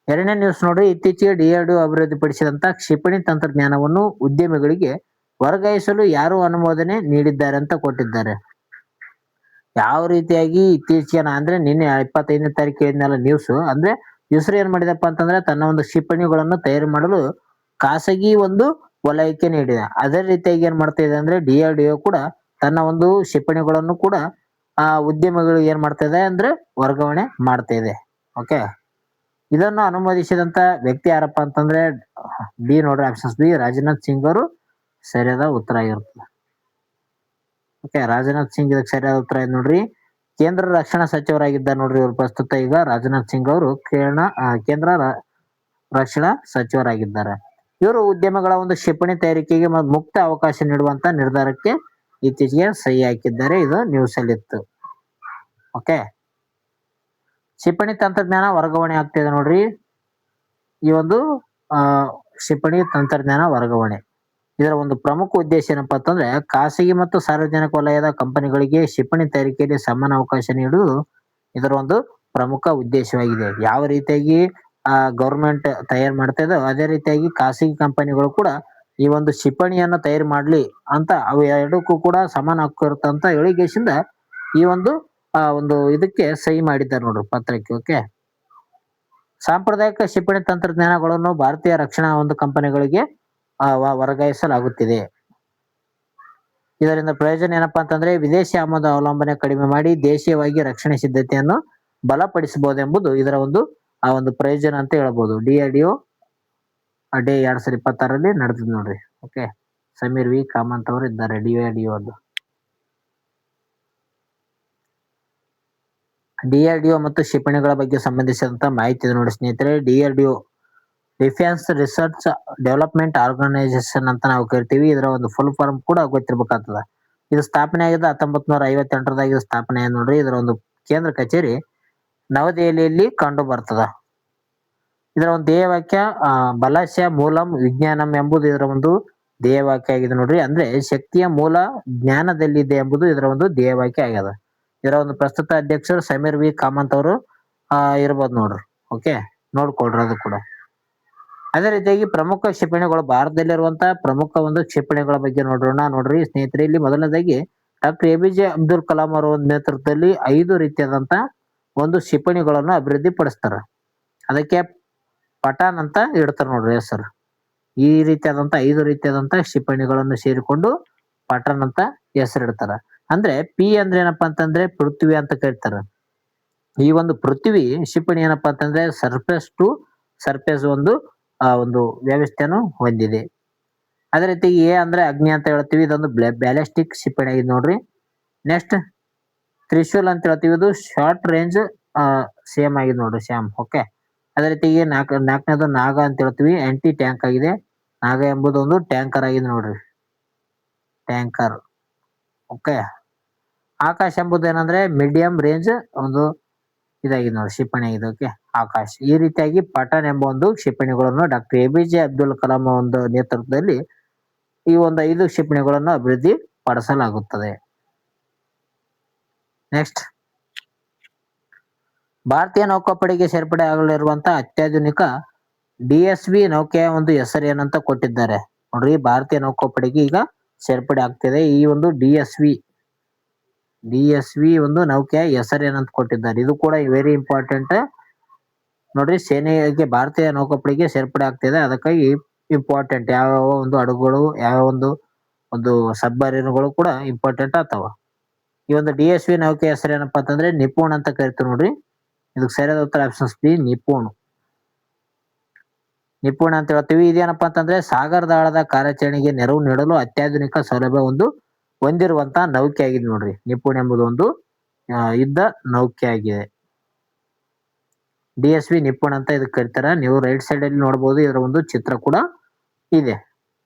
ಎರಡನೇ ನ್ಯೂಸ್ ನೋಡ್ರಿ, ಇತ್ತೀಚೆಗೆ DRDO ಅಭಿವೃದ್ಧಿಪಡಿಸಿದಂತ ಕ್ಷಿಪಣಿ ತಂತ್ರಜ್ಞಾನವನ್ನು ಉದ್ಯಮಿಗಳಿಗೆ ವರ್ಗಾಯಿಸಲು ಯಾರು ಅನುಮೋದನೆ ನೀಡಿದ್ದಾರೆ ಅಂತ ಕೊಟ್ಟಿದ್ದಾರೆ. ಯಾವ ರೀತಿಯಾಗಿ ಇತ್ತೀಚೆಗೆ ಅಂದ್ರೆ ನಿನ್ನೆ 25ನೇ ತಾರೀಕು ಹೇಳಿದ್ನಲ್ಲ ನ್ಯೂಸ್, ಅಂದ್ರೆ ಇಸ್ರೋ ಏನ್ ಮಾಡಿದಪ್ಪ ಅಂತಂದ್ರೆ ತನ್ನ ಒಂದು ಕ್ಷಿಪಣಿಗಳನ್ನು ತಯಾರು ಮಾಡಲು ಖಾಸಗಿ ಒಂದು ವಲಯಕ್ಕೆ ನೀಡಿದೆ. ಅದೇ ರೀತಿಯಾಗಿ ಏನ್ ಮಾಡ್ತಾ ಇದೆ ಅಂದ್ರೆ DRDO ಕೂಡ ತನ್ನ ಒಂದು ಕ್ಷಿಪಣಿಗಳನ್ನು ಕೂಡ ಉದ್ಯಮಗಳಿಗೆ ಏನ್ ಮಾಡ್ತಾ ಇದೆ ಅಂದ್ರೆ ವರ್ಗಾವಣೆ ಮಾಡ್ತಾ ಇದೆ. ಓಕೆ, ಇದನ್ನು ಅನುಮೋದಿಸಿದಂತ ವ್ಯಕ್ತಿ ಯಾರಪ್ಪ ಅಂತಂದ್ರೆ ಬಿ ನೋಡ್ರಿ, ಆಪ್ಷನ್ಸ್ ಬಿ ರಾಜನಾಥ್ ಸಿಂಗ್ ಅವರು ಸರಿಯಾದ ಉತ್ತರ ಆಗಿರ್ತದೆ. ಓಕೆ, ರಾಜನಾಥ್ ಸಿಂಗ್ ಇದಕ್ಕೆ ಸರಿಯಾದ ಉತ್ತರ ಇದೆ ನೋಡ್ರಿ. ಕೇಂದ್ರ ರಕ್ಷಣಾ ಸಚಿವರಾಗಿದ್ದಾರೆ ನೋಡ್ರಿ ಇವರು ಪ್ರಸ್ತುತ. ಈಗ ರಾಜನಾಥ್ ಸಿಂಗ್ ಅವರು ಕೇಂದ್ರ ರಕ್ಷಣಾ ಸಚಿವರಾಗಿದ್ದಾರೆ. ಇವರು ಉದ್ಯಮಗಳ ಒಂದು ಕ್ಷಿಪಣಿ ತಯಾರಿಕೆಗೆ ಮುಕ್ತ ಅವಕಾಶ ನೀಡುವಂತ ನಿರ್ಧಾರಕ್ಕೆ ಇತ್ತೀಚೆಗೆ ಸಹಿ ಹಾಕಿದ್ದಾರೆ. ಇದು ನ್ಯೂಸ್ ಅಲ್ಲಿ ಇತ್ತು. ಓಕೆ, ಕ್ಷಿಪಣಿ ತಂತ್ರಜ್ಞಾನ ವರ್ಗಾವಣೆ ಆಗ್ತಿದೆ ನೋಡ್ರಿ. ಈ ಒಂದು ಕ್ಷಿಪಣಿ ತಂತ್ರಜ್ಞಾನ ವರ್ಗಾವಣೆ ಇದರ ಒಂದು ಪ್ರಮುಖ ಉದ್ದೇಶ ಏನಪ್ಪಾ ಅಂತಂದ್ರೆ ಖಾಸಗಿ ಮತ್ತು ಸಾರ್ವಜನಿಕ ವಲಯದ ಕಂಪನಿಗಳಿಗೆ ಕ್ಷಿಪಣಿ ತಯಾರಿಕೆಯಲ್ಲಿ ಸಮಾನ ಅವಕಾಶ ನೀಡುವುದು ಇದರ ಒಂದು ಪ್ರಮುಖ ಉದ್ದೇಶವಾಗಿದೆ. ಯಾವ ರೀತಿಯಾಗಿ ಗೌರ್ಮೆಂಟ್ ತಯಾರು ಮಾಡ್ತಾ ಇದೆ ಅದೇ ರೀತಿಯಾಗಿ ಖಾಸಗಿ ಕಂಪನಿಗಳು ಕೂಡ ಈ ಒಂದು ಕ್ಷಿಪಣಿಯನ್ನು ತಯಾರು ಮಾಡ್ಲಿ ಅಂತ ಅವು ಎರಡಕ್ಕೂ ಕೂಡ ಸಮಾನ ಹಕ್ಕು ಇರುತ್ತಂತ ಹೇಳಿಗೆಸಿಂದ ಈ ಒಂದು ಇದಕ್ಕೆ ಸಹಿ ಮಾಡಿದ್ದಾರೆ ನೋಡ್ರಿ ಪತ್ರಕ್ಕೆ. ಓಕೆ, ಸಾಂಪ್ರದಾಯಿಕ ಕ್ಷಿಪಣಿ ತಂತ್ರಜ್ಞಾನಗಳನ್ನು ಭಾರತೀಯ ರಕ್ಷಣಾ ಒಂದು ಕಂಪನಿಗಳಿಗೆ ವರ್ಗಾಯಿಸಲಾಗುತ್ತಿದೆ. ಇದರಿಂದ ಪ್ರಯೋಜನ ಏನಪ್ಪಾ ಅಂತಂದ್ರೆ ವಿದೇಶಿ ಆಮದು ಅವಲಂಬನೆ ಕಡಿಮೆ ಮಾಡಿ ದೇಶೀಯವಾಗಿ ರಕ್ಷಣೆ ಸಿದ್ಧತೆಯನ್ನು ಬಲಪಡಿಸಬಹುದೆಂಬುದು ಇದರ ಒಂದು ಪ್ರಯೋಜನ ಅಂತ ಹೇಳ್ಬೋದು. DRDO ಡೇ 2026ರಲ್ಲಿ ನಡೆದಿದೆ ನೋಡ್ರಿ. ಓಕೆ, ಸಮೀರ್ ವಿ ಕಾಮಂತ್ ಅವರು ಇದ್ದಾರೆ DRDO ಅದು. DRDO ಮತ್ತು ಕ್ಷಿಪಣಿಗಳ ಬಗ್ಗೆ ಸಂಬಂಧಿಸಿದಂತ ಮಾಹಿತಿ ಇದೆ ನೋಡಿ ಸ್ನೇಹಿತರೆ. DRDO defence research development organisation ಅಂತ ನಾವು ಕರಿತೀವಿ. ಇದರ ಒಂದು ಫುಲ್ ಫಾರ್ಮ್ ಕೂಡ ಗೊತ್ತಿರ್ಬೇಕಾಗ್ತದ. ಇದು ಸ್ಥಾಪನೆ ಆಗಿದ್ದು 1958 ಸ್ಥಾಪನೆ ಆಗಿದೆ ನೋಡ್ರಿ. ಇದರ ಒಂದು ಕೇಂದ್ರ ಕಚೇರಿ ನವದೆಹಲಿಯಲ್ಲಿ ಕಂಡು ಬರ್ತದ. ಇದರ ಒಂದು ಧ್ಯೇಯವಾಕ್ಯ ಬಲಸ್ಯ ಮೂಲಂ ವಿಜ್ಞಾನಂ ಎಂಬುದು ಇದರ ಒಂದು ಧ್ಯೇಯವಾಕ್ಯ ಆಗಿದೆ ನೋಡ್ರಿ. ಅಂದ್ರೆ ಶಕ್ತಿಯ ಮೂಲ ಜ್ಞಾನದಲ್ಲಿದೆ ಎಂಬುದು ಇದರ ಒಂದು ಧ್ಯೇಯವಾಕ್ಯ ಆಗ್ಯದ. ಇದರ ಒಂದು ಪ್ರಸ್ತುತ ಅಧ್ಯಕ್ಷರು ಸಮೀರ್ ವಿ ಕಾಮಂತ್ ಅವರು ಇರ್ಬೋದು ನೋಡ್ರಿ. ಓಕೆ, ನೋಡ್ಕೊಳ್ರಿ ಅದು ಕೂಡ. ಅದೇ ರೀತಿಯಾಗಿ ಪ್ರಮುಖ ಕ್ಷಿಪಣಿಗಳು ಭಾರತದಲ್ಲಿರುವಂತಹ ಪ್ರಮುಖ ಒಂದು ಕ್ಷಿಪಣಿಗಳ ಬಗ್ಗೆ ನೋಡ್ರಿ ಸ್ನೇಹಿತರೆ. ಇಲ್ಲಿ ಮೊದಲನೇದಾಗಿ ಡಾಕ್ಟರ್ APJ ಅಬ್ದುಲ್ ಕಲಾಂ ಅವರ ಒಂದು ನೇತೃತ್ವದಲ್ಲಿ 5 ರೀತಿಯಾದಂತ ಒಂದು ಕ್ಷಿಪಣಿಗಳನ್ನು ಅಭಿವೃದ್ಧಿ ಪಡಿಸ್ತಾರ. ಅದಕ್ಕೆ ಪಠಾನ್ ಅಂತ ಇಡ್ತಾರ ನೋಡ್ರಿ ಹೆಸರು. ಈ ರೀತಿಯಾದಂತ 5 ರೀತಿಯಾದಂತ ಕ್ಷಿಪಣಿಗಳನ್ನು ಸೇರಿಕೊಂಡು ಪಠಾನ್ ಅಂತ ಹೆಸರಿಡ್ತಾರ. ಅಂದ್ರೆ ಪಿ ಅಂದ್ರೆ ಏನಪ್ಪಾ ಅಂತಂದ್ರೆ ಪೃಥ್ವಿ ಅಂತ ಕರಿತಾರ. ಈ ಒಂದು ಪೃಥ್ವಿ ಕ್ಷಿಪಣಿ ಏನಪ್ಪಾ ಅಂತಂದ್ರೆ ಸರ್ಫೇಸ್ ಟು ಸರ್ಫೇಸ್ ಒಂದು ವ್ಯವಸ್ಥೆಯನ್ನು ಹೊಂದಿದೆ. ಅದೇ ರೀತಿ ಎ ಅಂದ್ರೆ ಅಗ್ನಿ ಅಂತ ಹೇಳ್ತೀವಿ. ಇದೊಂದು ಬ್ಯಾಲಿಸ್ಟಿಕ್ ಕ್ಷಿಪಣಿ ಆಗಿದೆ ನೋಡ್ರಿ. ನೆಕ್ಸ್ಟ್ ತ್ರಿಶೂಲ್ ಅಂತ ಹೇಳ್ತೀವಿ. ಇದು ಶಾರ್ಟ್ ರೇಂಜ್ ಸೇಮ್ ಆಗಿದೆ ನೋಡ್ರಿ, ಶ್ಯಾಮ್. ಓಕೆ, ಅದೇ ರೀತಿ ನಾಲ್ಕನೇದು ನಾಗ ಅಂತ ಹೇಳ್ತೀವಿ. ಆಂಟಿ ಟ್ಯಾಂಕ್ ಆಗಿದೆ. ನಾಗ ಎಂಬುದು ಒಂದು ಟ್ಯಾಂಕರ್ ಆಗಿದೆ ನೋಡ್ರಿ, ಟ್ಯಾಂಕರ್. ಓಕೆ. ಆಕಾಶ್ ಎಂಬುದು ಏನಂದ್ರೆ ಮೀಡಿಯಂ ರೇಂಜ್ ಒಂದು ಇದಾಗಿದೆ ನೋಡಿ, ಕ್ಷಿಪಣಿ ಆಗಿದೆ. ಓಕೆ, ಆಕಾಶ್. ಈ ರೀತಿಯಾಗಿ ಪಠಾಣ್ ಎಂಬ ಒಂದು ಕ್ಷಿಪಣಿಗಳನ್ನು ಡಾಕ್ಟರ್ ಎಪಿಜೆ ಅಬ್ದುಲ್ ಕಲಾಂ ಒಂದು ನೇತೃತ್ವದಲ್ಲಿ ಈ ಒಂದು 5 ಕ್ಷಿಪಣಿಗಳನ್ನು ಅಭಿವೃದ್ಧಿ ಪಡಿಸಲಾಗುತ್ತದೆ. ನೆಕ್ಸ್ಟ್, ಭಾರತೀಯ ನೌಕಾಪಡೆಗೆ ಸೇರ್ಪಡೆ ಆಗಲಿರುವಂತಹ ಅತ್ಯಾಧುನಿಕ DSV ನೌಕೆಯ ಒಂದು ಹೆಸರು ಏನಂತ ಕೊಟ್ಟಿದ್ದಾರೆ ನೋಡ್ರಿ. ಭಾರತೀಯ ನೌಕಾಪಡೆಗೆ ಈಗ ಸೇರ್ಪಡೆ ಆಗ್ತಿದೆ ಈ ಒಂದು ಡಿಎಸ್ವಿ ಒಂದು ನೌಕೆಯ ಹೆಸರು ಏನಂತ ಕೊಟ್ಟಿದ್ದಾರೆ. ಇದು ಕೂಡ ವೆರಿ ಇಂಪಾರ್ಟೆಂಟ್ ನೋಡ್ರಿ. ಸೇನೆಗೆ ಭಾರತೀಯ ನೌಕಾಪಡೆಗೆ ಸೇರ್ಪಡೆ ಆಗ್ತಿದೆ, ಅದಕ್ಕಾಗಿ ಇಂಪಾರ್ಟೆಂಟ್. ಯಾವ ಒಂದು ಹಡಗುಗಳು, ಯಾವ ಒಂದು ಸಬ್ಮರೀನ್ಗಳು ಕೂಡ ಇಂಪಾರ್ಟೆಂಟ್ ಆಗ್ತಾವ. ಈ ಒಂದು DSV ನೌಕೆಯ ಹೆಸರು ಏನಪ್ಪಾ ಅಂತಂದ್ರೆ ನಿಪುಣ್ ಅಂತ ಕರಿತೀವಿ ನೋಡ್ರಿ. ಇದಕ್ಕೆ ಸರಿಯಾದ ಉತ್ತರ ಆಪ್ಷನ್ಸ್ ಬಿ, ನಿಪುಣ್ ಅಂತ ಹೇಳ್ತೀವಿ. ಇದೇನಪ್ಪಾ ಅಂತಂದ್ರೆ ಸಾಗರದಾಳದ ಕಾರ್ಯಾಚರಣೆಗೆ ನೆರವು ನೀಡಲು ಅತ್ಯಾಧುನಿಕ ಸೌಲಭ್ಯ ಒಂದು ಹೊಂದಿರುವಂತಹ ನೌಕೆ ಆಗಿದೆ ನೋಡ್ರಿ. ನಿಪುಣ್ ಎಂಬುದು ಒಂದು ಯುದ್ಧ ನೌಕೆ ಆಗಿದೆ. DSV ನಿಪುಣ್ ಅಂತ ಇದಕ್ಕೆ ಕರೀತಾರ. ನೀವು ರೈಟ್ ಸೈಡ್ ಅಲ್ಲಿ ನೋಡಬಹುದು, ಇದರ ಒಂದು ಚಿತ್ರ ಕೂಡ ಇದೆ.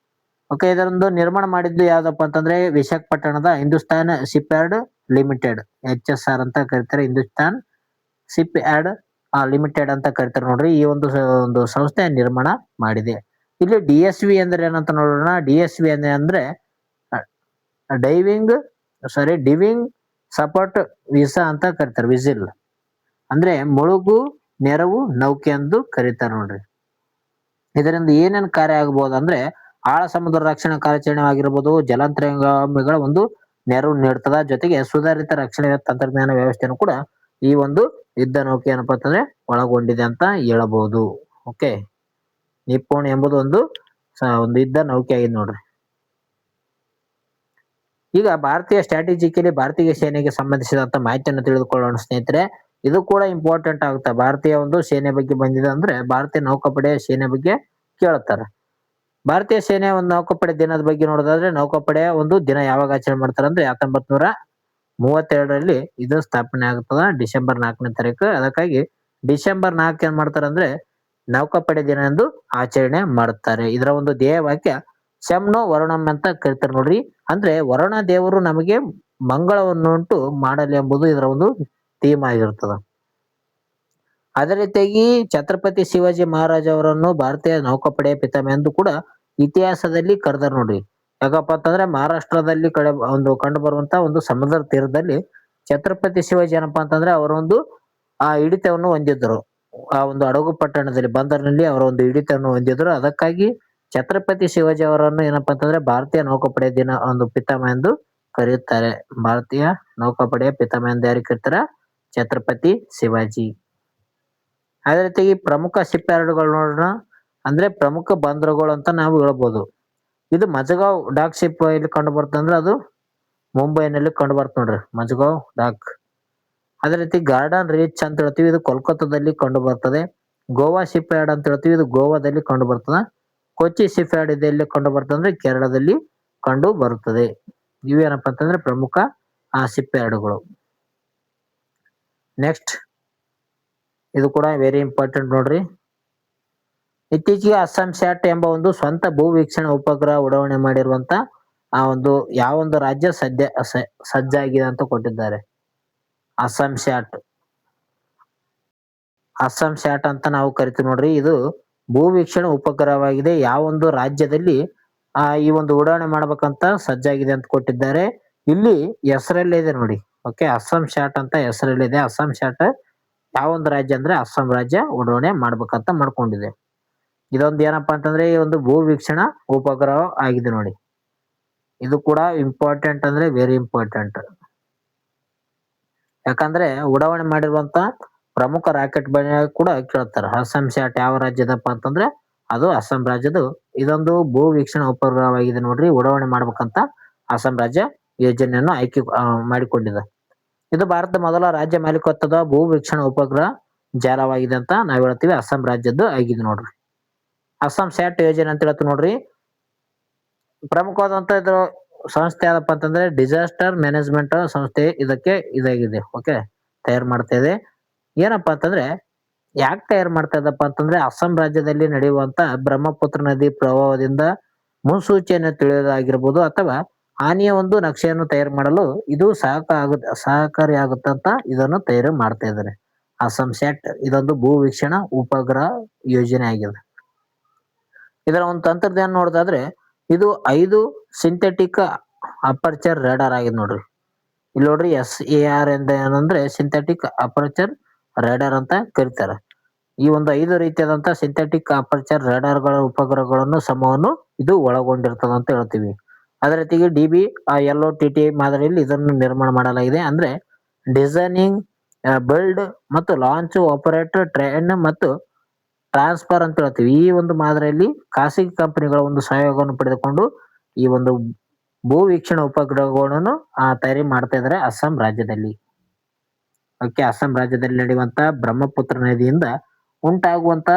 ಓಕೆ, ಇದರೊಂದು ನಿರ್ಮಾಣ ಮಾಡಿದ್ದು ಯಾವ್ದಪ್ಪ ಅಂತಂದ್ರೆ ವಿಶಾಖಪಟ್ಟಣದ Hindustan shipyard limited, HSR ಅಂತ ಕರೀತಾರೆ. ಹಿಂದೂಸ್ತಾನ್ ಶಿಪ್ ಯಾರ್ಡ್ ಲಿಮಿಟೆಡ್ ಅಂತ ಕರಿತಾರೆ ನೋಡ್ರಿ. ಈ ಒಂದು ಸಂಸ್ಥೆ ನಿರ್ಮಾಣ ಮಾಡಿದೆ. ಇಲ್ಲಿ DSV ಅಂದ್ರೆ ಏನಂತ ನೋಡೋಣ. DSV ಅಂದ್ರೆ ಡಿವಿಂಗ್ ಸಪೋರ್ಟ್ ವಿಸಾ ಅಂತ ಕರಿತಾರೆ. ವಿಸಿಲ್ ಅಂದ್ರೆ ಮುಳುಗು ನೆರವು ನೌಕೆ ಎಂದು ಕರೀತಾರೆ ನೋಡ್ರಿ. ಇದರಿಂದ ಏನೇನ್ ಕಾರ್ಯ ಆಗಬಹುದು ಅಂದ್ರೆ ಆಳ ಸಮುದ್ರ ರಕ್ಷಣಾ ಕಾರ್ಯಾಚರಣೆ ಆಗಿರ್ಬೋದು, ಜಲಾಂತರ್ಗಾಮಿಗಳ ಒಂದು ನೆರವು ನೀಡ್ತದ, ಜೊತೆಗೆ ಸುಧಾರಿತ ರಕ್ಷಣೆ ತಂತ್ರಜ್ಞಾನ ವ್ಯವಸ್ಥೆಯನ್ನು ಕೂಡ ಈ ಒಂದು ಯುದ್ಧ ನೌಕೆ ಏನಪ್ಪಾ ಅಂತಂದ್ರೆ ಒಳಗೊಂಡಿದೆ ಅಂತ ಹೇಳಬಹುದು. ಓಕೆ, ನಿಪುಣ್ ಎಂಬುದು ಒಂದು ಯುದ್ಧ ನೌಕೆ ಆಗಿದೆ ನೋಡ್ರಿ. ಈಗ ಭಾರತೀಯ ಸ್ಟ್ರಾಟಜಿಕಲಿ ಭಾರತೀಯ ಸೇನೆಗೆ ಸಂಬಂಧಿಸಿದಂತ ಮಾಹಿತಿಯನ್ನು ತಿಳಿದುಕೊಳ್ಳೋಣ ಸ್ನೇಹಿತರೆ. ಇದು ಕೂಡ ಇಂಪಾರ್ಟೆಂಟ್ ಆಗುತ್ತೆ. ಭಾರತೀಯ ಒಂದು ಸೇನೆ ಬಗ್ಗೆ ಬಂದಿದೆ ಅಂದ್ರೆ ಭಾರತೀಯ ನೌಕಾಪಡೆಯ ಸೇನೆ ಬಗ್ಗೆ ಕೇಳುತ್ತಾರೆ. ಭಾರತೀಯ ಸೇನೆ ಒಂದು ನೌಕಾಪಡೆ ದಿನದ ಬಗ್ಗೆ ನೋಡೋದಾದ್ರೆ, ನೌಕಾಪಡೆಯ ಒಂದು ದಿನ ಯಾವಾಗ ಆಚರಣೆ ಮಾಡ್ತಾರೆ ಅಂದ್ರೆ 1932ರಲ್ಲಿ ಇದು ಸ್ಥಾಪನೆ ಆಗುತ್ತದ, ಡಿಸೆಂಬರ್ 4ನೇ ತಾರೀಕು. ಅದಕ್ಕಾಗಿ ಡಿಸೆಂಬರ್ 4 ಏನ್ ಮಾಡ್ತಾರೆ ಅಂದ್ರೆ ನೌಕಾಪಡೆ ದಿನ ಎಂದು ಆಚರಣೆ ಮಾಡುತ್ತಾರೆ. ಇದರ ಒಂದು ಧ್ಯೇಯ ವಾಕ್ಯ ಶಮ್ನೋ ವರುಣಂ ಅಂತ ಕರಿತಾರೆ ನೋಡ್ರಿ. ಅಂದ್ರೆ ವರುಣ ದೇವರು ನಮಗೆ ಮಂಗಳವನ್ನುಂಟು ಮಾಡಲಿ ಎಂಬುದು ಇದರ ಒಂದು ಥೀಮ್ ಆಗಿರ್ತದ. ಅದೇ ರೀತಿಯಾಗಿ ಛತ್ರಪತಿ ಶಿವಾಜಿ ಮಹಾರಾಜ್ ಅವರನ್ನು ಭಾರತೀಯ ನೌಕಾಪಡೆಯ ಪಿತಾಮಹ ಎಂದು ಕೂಡ ಇತಿಹಾಸದಲ್ಲಿ ಕರೆದಾರ ನೋಡ್ರಿ. ಯಾಕಪ್ಪ ಅಂತಂದ್ರೆ ಮಹಾರಾಷ್ಟ್ರದಲ್ಲಿ ಕಂಡು ಬರುವಂತ ಒಂದು ಸಮುದ್ರ ತೀರದಲ್ಲಿ ಛತ್ರಪತಿ ಶಿವಾಜಿ ಏನಪ್ಪಾ ಅಂತಂದ್ರೆ ಅವರೊಂದು ಹಿಡಿತವನ್ನು ಹೊಂದಿದ್ರು. ಆ ಒಂದು ಹಡಗು ಪಟ್ಟಣದಲ್ಲಿ ಬಂದರಿನಲ್ಲಿ ಅವರ ಒಂದು ಹಿಡಿತವನ್ನು ಹೊಂದಿದ್ರು. ಅದಕ್ಕಾಗಿ ಛತ್ರಪತಿ ಶಿವಾಜಿ ಅವರನ್ನು ಏನಪ್ಪಾ ಅಂತಂದ್ರೆ ಭಾರತೀಯ ನೌಕಾಪಡೆಯ ದಿನ ಒಂದು ಪಿತಾಮಹ ಎಂದು ಕರೆಯುತ್ತಾರೆ. ಭಾರತೀಯ ನೌಕಾಪಡೆಯ ಪಿತಾಮಹ ಎಂದು ಯಾರಿಗೆ ಕರೀತಾರ? ಛತ್ರಪತಿ ಶಿವಾಜಿ. ಅದೇ ರೀತಿಯಾಗಿ ಪ್ರಮುಖ ಶಿಪ್ ಯಾರ್ಡ್ಗಳು ನೋಡೋಣ. ಅಂದ್ರೆ ಪ್ರಮುಖ ಬಂದರುಗಳು ಅಂತ ನಾವು ಹೇಳ್ಬೋದು. ಇದು ಮಜಗಾವ್ ಡಾಕ್ ಶಿಪ್ ಇಲ್ಲಿ ಕಂಡು ಬರುತ್ತೆ ಅಂದ್ರೆ ಅದು ಮುಂಬೈನಲ್ಲಿ ಕಂಡು ಬರುತ್ತೆ ನೋಡ್ರಿ, ಮಜಗಾವ್ ಡಾಕ್. ಅದೇ ರೀತಿ ಗಾರ್ಡನ್ ರೀಚ್ ಅಂತ ಹೇಳ್ತೀವಿ, ಇದು ಕೋಲ್ಕತ್ತಾದಲ್ಲಿ ಕಂಡು ಬರ್ತದೆ. ಗೋವಾ ಶಿಪ್ ಯಾರ್ಡ್ ಅಂತ ಹೇಳ್ತೀವಿ, ಇದು ಗೋವಾದಲ್ಲಿ ಕಂಡು ಬರ್ತದ. ಕೊಚ್ಚಿ ಶಿಪ್ ಯಾರ್ಡ್ ಇದೆ ಎಲ್ಲಿ ಕಂಡು ಬರ್ತದೆ ಅಂದ್ರೆ ಕೇರಳದಲ್ಲಿ ಕಂಡು ಬರುತ್ತದೆ. ಇವೇನಪ್ಪ ಅಂತಂದ್ರೆ ಪ್ರಮುಖ ಶಿಪ್ ಯಾರ್ಡ್ಗಳು. ನೆಕ್ಸ್ಟ್, ಇದು ಕೂಡ ವೆರಿ ಇಂಪಾರ್ಟೆಂಟ್ ನೋಡ್ರಿ. ಇತ್ತೀಚೆಗೆ ಅಸ್ಸಾಂ ಸ್ಯಾಟ್ ಎಂಬ ಒಂದು ಸ್ವಂತ ಭೂ ವೀಕ್ಷಣಾ ಉಪಗ್ರಹ ಉಡಾವಣೆ ಮಾಡಿರುವಂತ ಯಾವೊಂದು ರಾಜ್ಯ ಸಜ್ಜಾಗಿದೆ ಅಂತ ಕೊಟ್ಟಿದ್ದಾರೆ. ಅಸ್ಸಾಂ ಸ್ಯಾಟ್ ಅಂತ ನಾವು ಕರಿತೀವಿ ನೋಡ್ರಿ. ಇದು ಭೂ ವೀಕ್ಷಣಾ ಉಪಗ್ರಹವಾಗಿದೆ. ಯಾವೊಂದು ರಾಜ್ಯದಲ್ಲಿ ಈ ಒಂದು ಉಡಾವಣೆ ಮಾಡ್ಬೇಕಂತ ಸಜ್ಜಾಗಿದೆ ಅಂತ ಕೊಟ್ಟಿದ್ದಾರೆ. ಇಲ್ಲಿ ಹೆಸರಲ್ಲೇ ಇದೆ ನೋಡಿ. ಓಕೆ, ಅಸ್ಸಾಂ ಸ್ಯಾಟ್ ಅಂತ ಹೆಸರಲ್ಲಿದೆ. ಅಸ್ಸಾಂ ಸ್ಯಾಟ್ ಯಾವೊಂದು ರಾಜ್ಯ ಅಂದ್ರೆ ಅಸ್ಸಾಂ ರಾಜ್ಯ ಉಡಾವಣೆ ಮಾಡ್ಬೇಕಂತ ಮಾಡ್ಕೊಂಡಿದೆ. ಇದೊಂದು ಏನಪ್ಪಾ ಅಂತಂದ್ರೆ ಈ ಒಂದು ಭೂ ವೀಕ್ಷಣಾ ಉಪಗ್ರಹ ಆಗಿದೆ ನೋಡಿ. ಇದು ಕೂಡ ಇಂಪಾರ್ಟೆಂಟ್ ಅಂದ್ರೆ ವೆರಿ ಇಂಪಾರ್ಟೆಂಟ್. ಯಾಕಂದ್ರೆ ಉಡಾವಣೆ ಮಾಡಿರುವಂತ ಪ್ರಮುಖ ರಾಕೆಟ್ ಬಗ್ಗೆ ಕೂಡ ಕೇಳ್ತಾರೆ. ಅಸ್ಸಾಂ ಸ್ಯಾಟ್ ಯಾವ ರಾಜ್ಯದಪ್ಪ ಅಂತಂದ್ರೆ ಅದು ಅಸ್ಸಾಂ ರಾಜ್ಯದ. ಇದೊಂದು ಭೂ ವೀಕ್ಷಣಾ ಉಪಗ್ರಹವಾಗಿದೆ ನೋಡ್ರಿ. ಉಡಾವಣೆ ಮಾಡ್ಬೇಕಂತ ಅಸ್ಸಾಂ ರಾಜ್ಯ ಯೋಜನೆಯನ್ನು ಆಯ್ಕೆ ಮಾಡಿಕೊಂಡಿದೆ. ಇದು ಭಾರತದ ಮೊದಲ ರಾಜ್ಯ ಮಾಲೀಕತ್ವದ ಭೂ ವೀಕ್ಷಣಾ ಉಪಗ್ರಹ ಜಾಲವಾಗಿದೆ ಅಂತ ನಾವ್ ಹೇಳ್ತೀವಿ. ಅಸ್ಸಾಂ ರಾಜ್ಯದ್ದು ಆಗಿದೆ ನೋಡ್ರಿ. ಅಸ್ಸಾಂ ಸ್ಯಾಟ್ ಯೋಜನೆ ಅಂತ ಹೇಳ್ತೀವಿ ನೋಡ್ರಿ. ಪ್ರಮುಖವಾದಂತ ಇದ್ರ ಸಂಸ್ಥೆ ಯಾವ್ದಪ್ಪ ಅಂತಂದ್ರೆ ಡಿಸಾಸ್ಟರ್ ಮ್ಯಾನೇಜ್ಮೆಂಟ್ ಸಂಸ್ಥೆ ಇದಕ್ಕೆ ಇದಾಗಿದೆ. ಓಕೆ, ತಯಾರು ಮಾಡ್ತಾ ಇದೆ. ಏನಪ್ಪಾ ಅಂತಂದ್ರೆ ಯಾಕೆ ತಯಾರು ಮಾಡ್ತಾ ಇದ್ದಪ್ಪ ಅಂತಂದ್ರೆ ಅಸ್ಸಾಂ ರಾಜ್ಯದಲ್ಲಿ ನಡೆಯುವಂತ ಬ್ರಹ್ಮಪುತ್ರ ನದಿ ಪ್ರವಾಹದಿಂದ ಮುನ್ಸೂಚನೆ ತಿಳಿಯೋದಾಗಿರ್ಬೋದು ಅಥವಾ ಹಾನಿಯ ಒಂದು ನಕ್ಷೆಯನ್ನು ತಯಾರು ಮಾಡಲು ಇದು ಸಹಕಾರಿಯಾಗುತ್ತಂತ ಇದನ್ನು ತಯಾರು ಮಾಡ್ತಾ ಇದ್ದಾರೆ. ಅಸ್ಸಾಂ ಸ್ಯಾಟ್ ಇದೊಂದು ಭೂ ವೀಕ್ಷಣಾ ಉಪಗ್ರಹ ಯೋಜನೆ ಆಗಿದೆ. ಇದರ ಒಂದು ತಂತ್ರಜ್ಞಾನ ನೋಡೋದಾದ್ರೆ ಇದು 5 ಸಿಂಥೆಟಿಕ್ ಅಪರ್ಚರ್ ರೇಡಾರ್ ಆಗಿದೆ ನೋಡ್ರಿ. ಇಲ್ಲಿ ನೋಡ್ರಿ SAR ಎಂದ ಏನಂದ್ರೆ ಸಿಂಥೆಟಿಕ್ ಅಪರ್ಚರ್ ರೇಡಾರ್ ಅಂತ ಕರೀತಾರೆ. ಈ ಒಂದು 5 ರೀತಿಯಾದಂತ ಸಿಂಥೆಟಿಕ್ ಅಪರ್ಚರ್ ರೇಡಾರ್ಗಳ ಉಪಗ್ರಹಗಳನ್ನು ಸಮೂಹವನ್ನು ಇದು ಒಳಗೊಂಡಿರ್ತದೆ ಅಂತ ಹೇಳ್ತೀವಿ. ಅದೇ ರೀತಿಗೆ DB-LOTTI ಮಾದರಿಯಲ್ಲಿ ಇದನ್ನು ನಿರ್ಮಾಣ ಮಾಡಲಾಗಿದೆ. ಅಂದ್ರೆ ಡಿಸೈನಿಂಗ್, ಬಿಲ್ಡ್ ಮತ್ತು ಲಾಂಚ್, ಆಪರೇಟ್, ಟ್ರೈನ್ ಮತ್ತು ಟ್ರಾನ್ಸ್ಫರ್ ಅಂತ ಹೇಳ್ತೀವಿ. ಈ ಒಂದು ಮಾದರಿಯಲ್ಲಿ ಖಾಸಗಿ ಕಂಪನಿಗಳ ಒಂದು ಸಹಯೋಗವನ್ನು ಪಡೆದುಕೊಂಡು ಈ ಒಂದು ಭೂ ವೀಕ್ಷಣಾ ಉಪಗ್ರಹಗಳನ್ನು ತಯಾರಿ ಮಾಡ್ತಾ ಇದ್ದಾರೆ ಅಸ್ಸಾಂ ರಾಜ್ಯದಲ್ಲಿ. ಓಕೆ, ಅಸ್ಸಾಂ ರಾಜ್ಯದಲ್ಲಿ ನಡೆಯುವಂತ ಬ್ರಹ್ಮಪುತ್ರ ನದಿಯಿಂದ ಉಂಟಾಗುವಂತ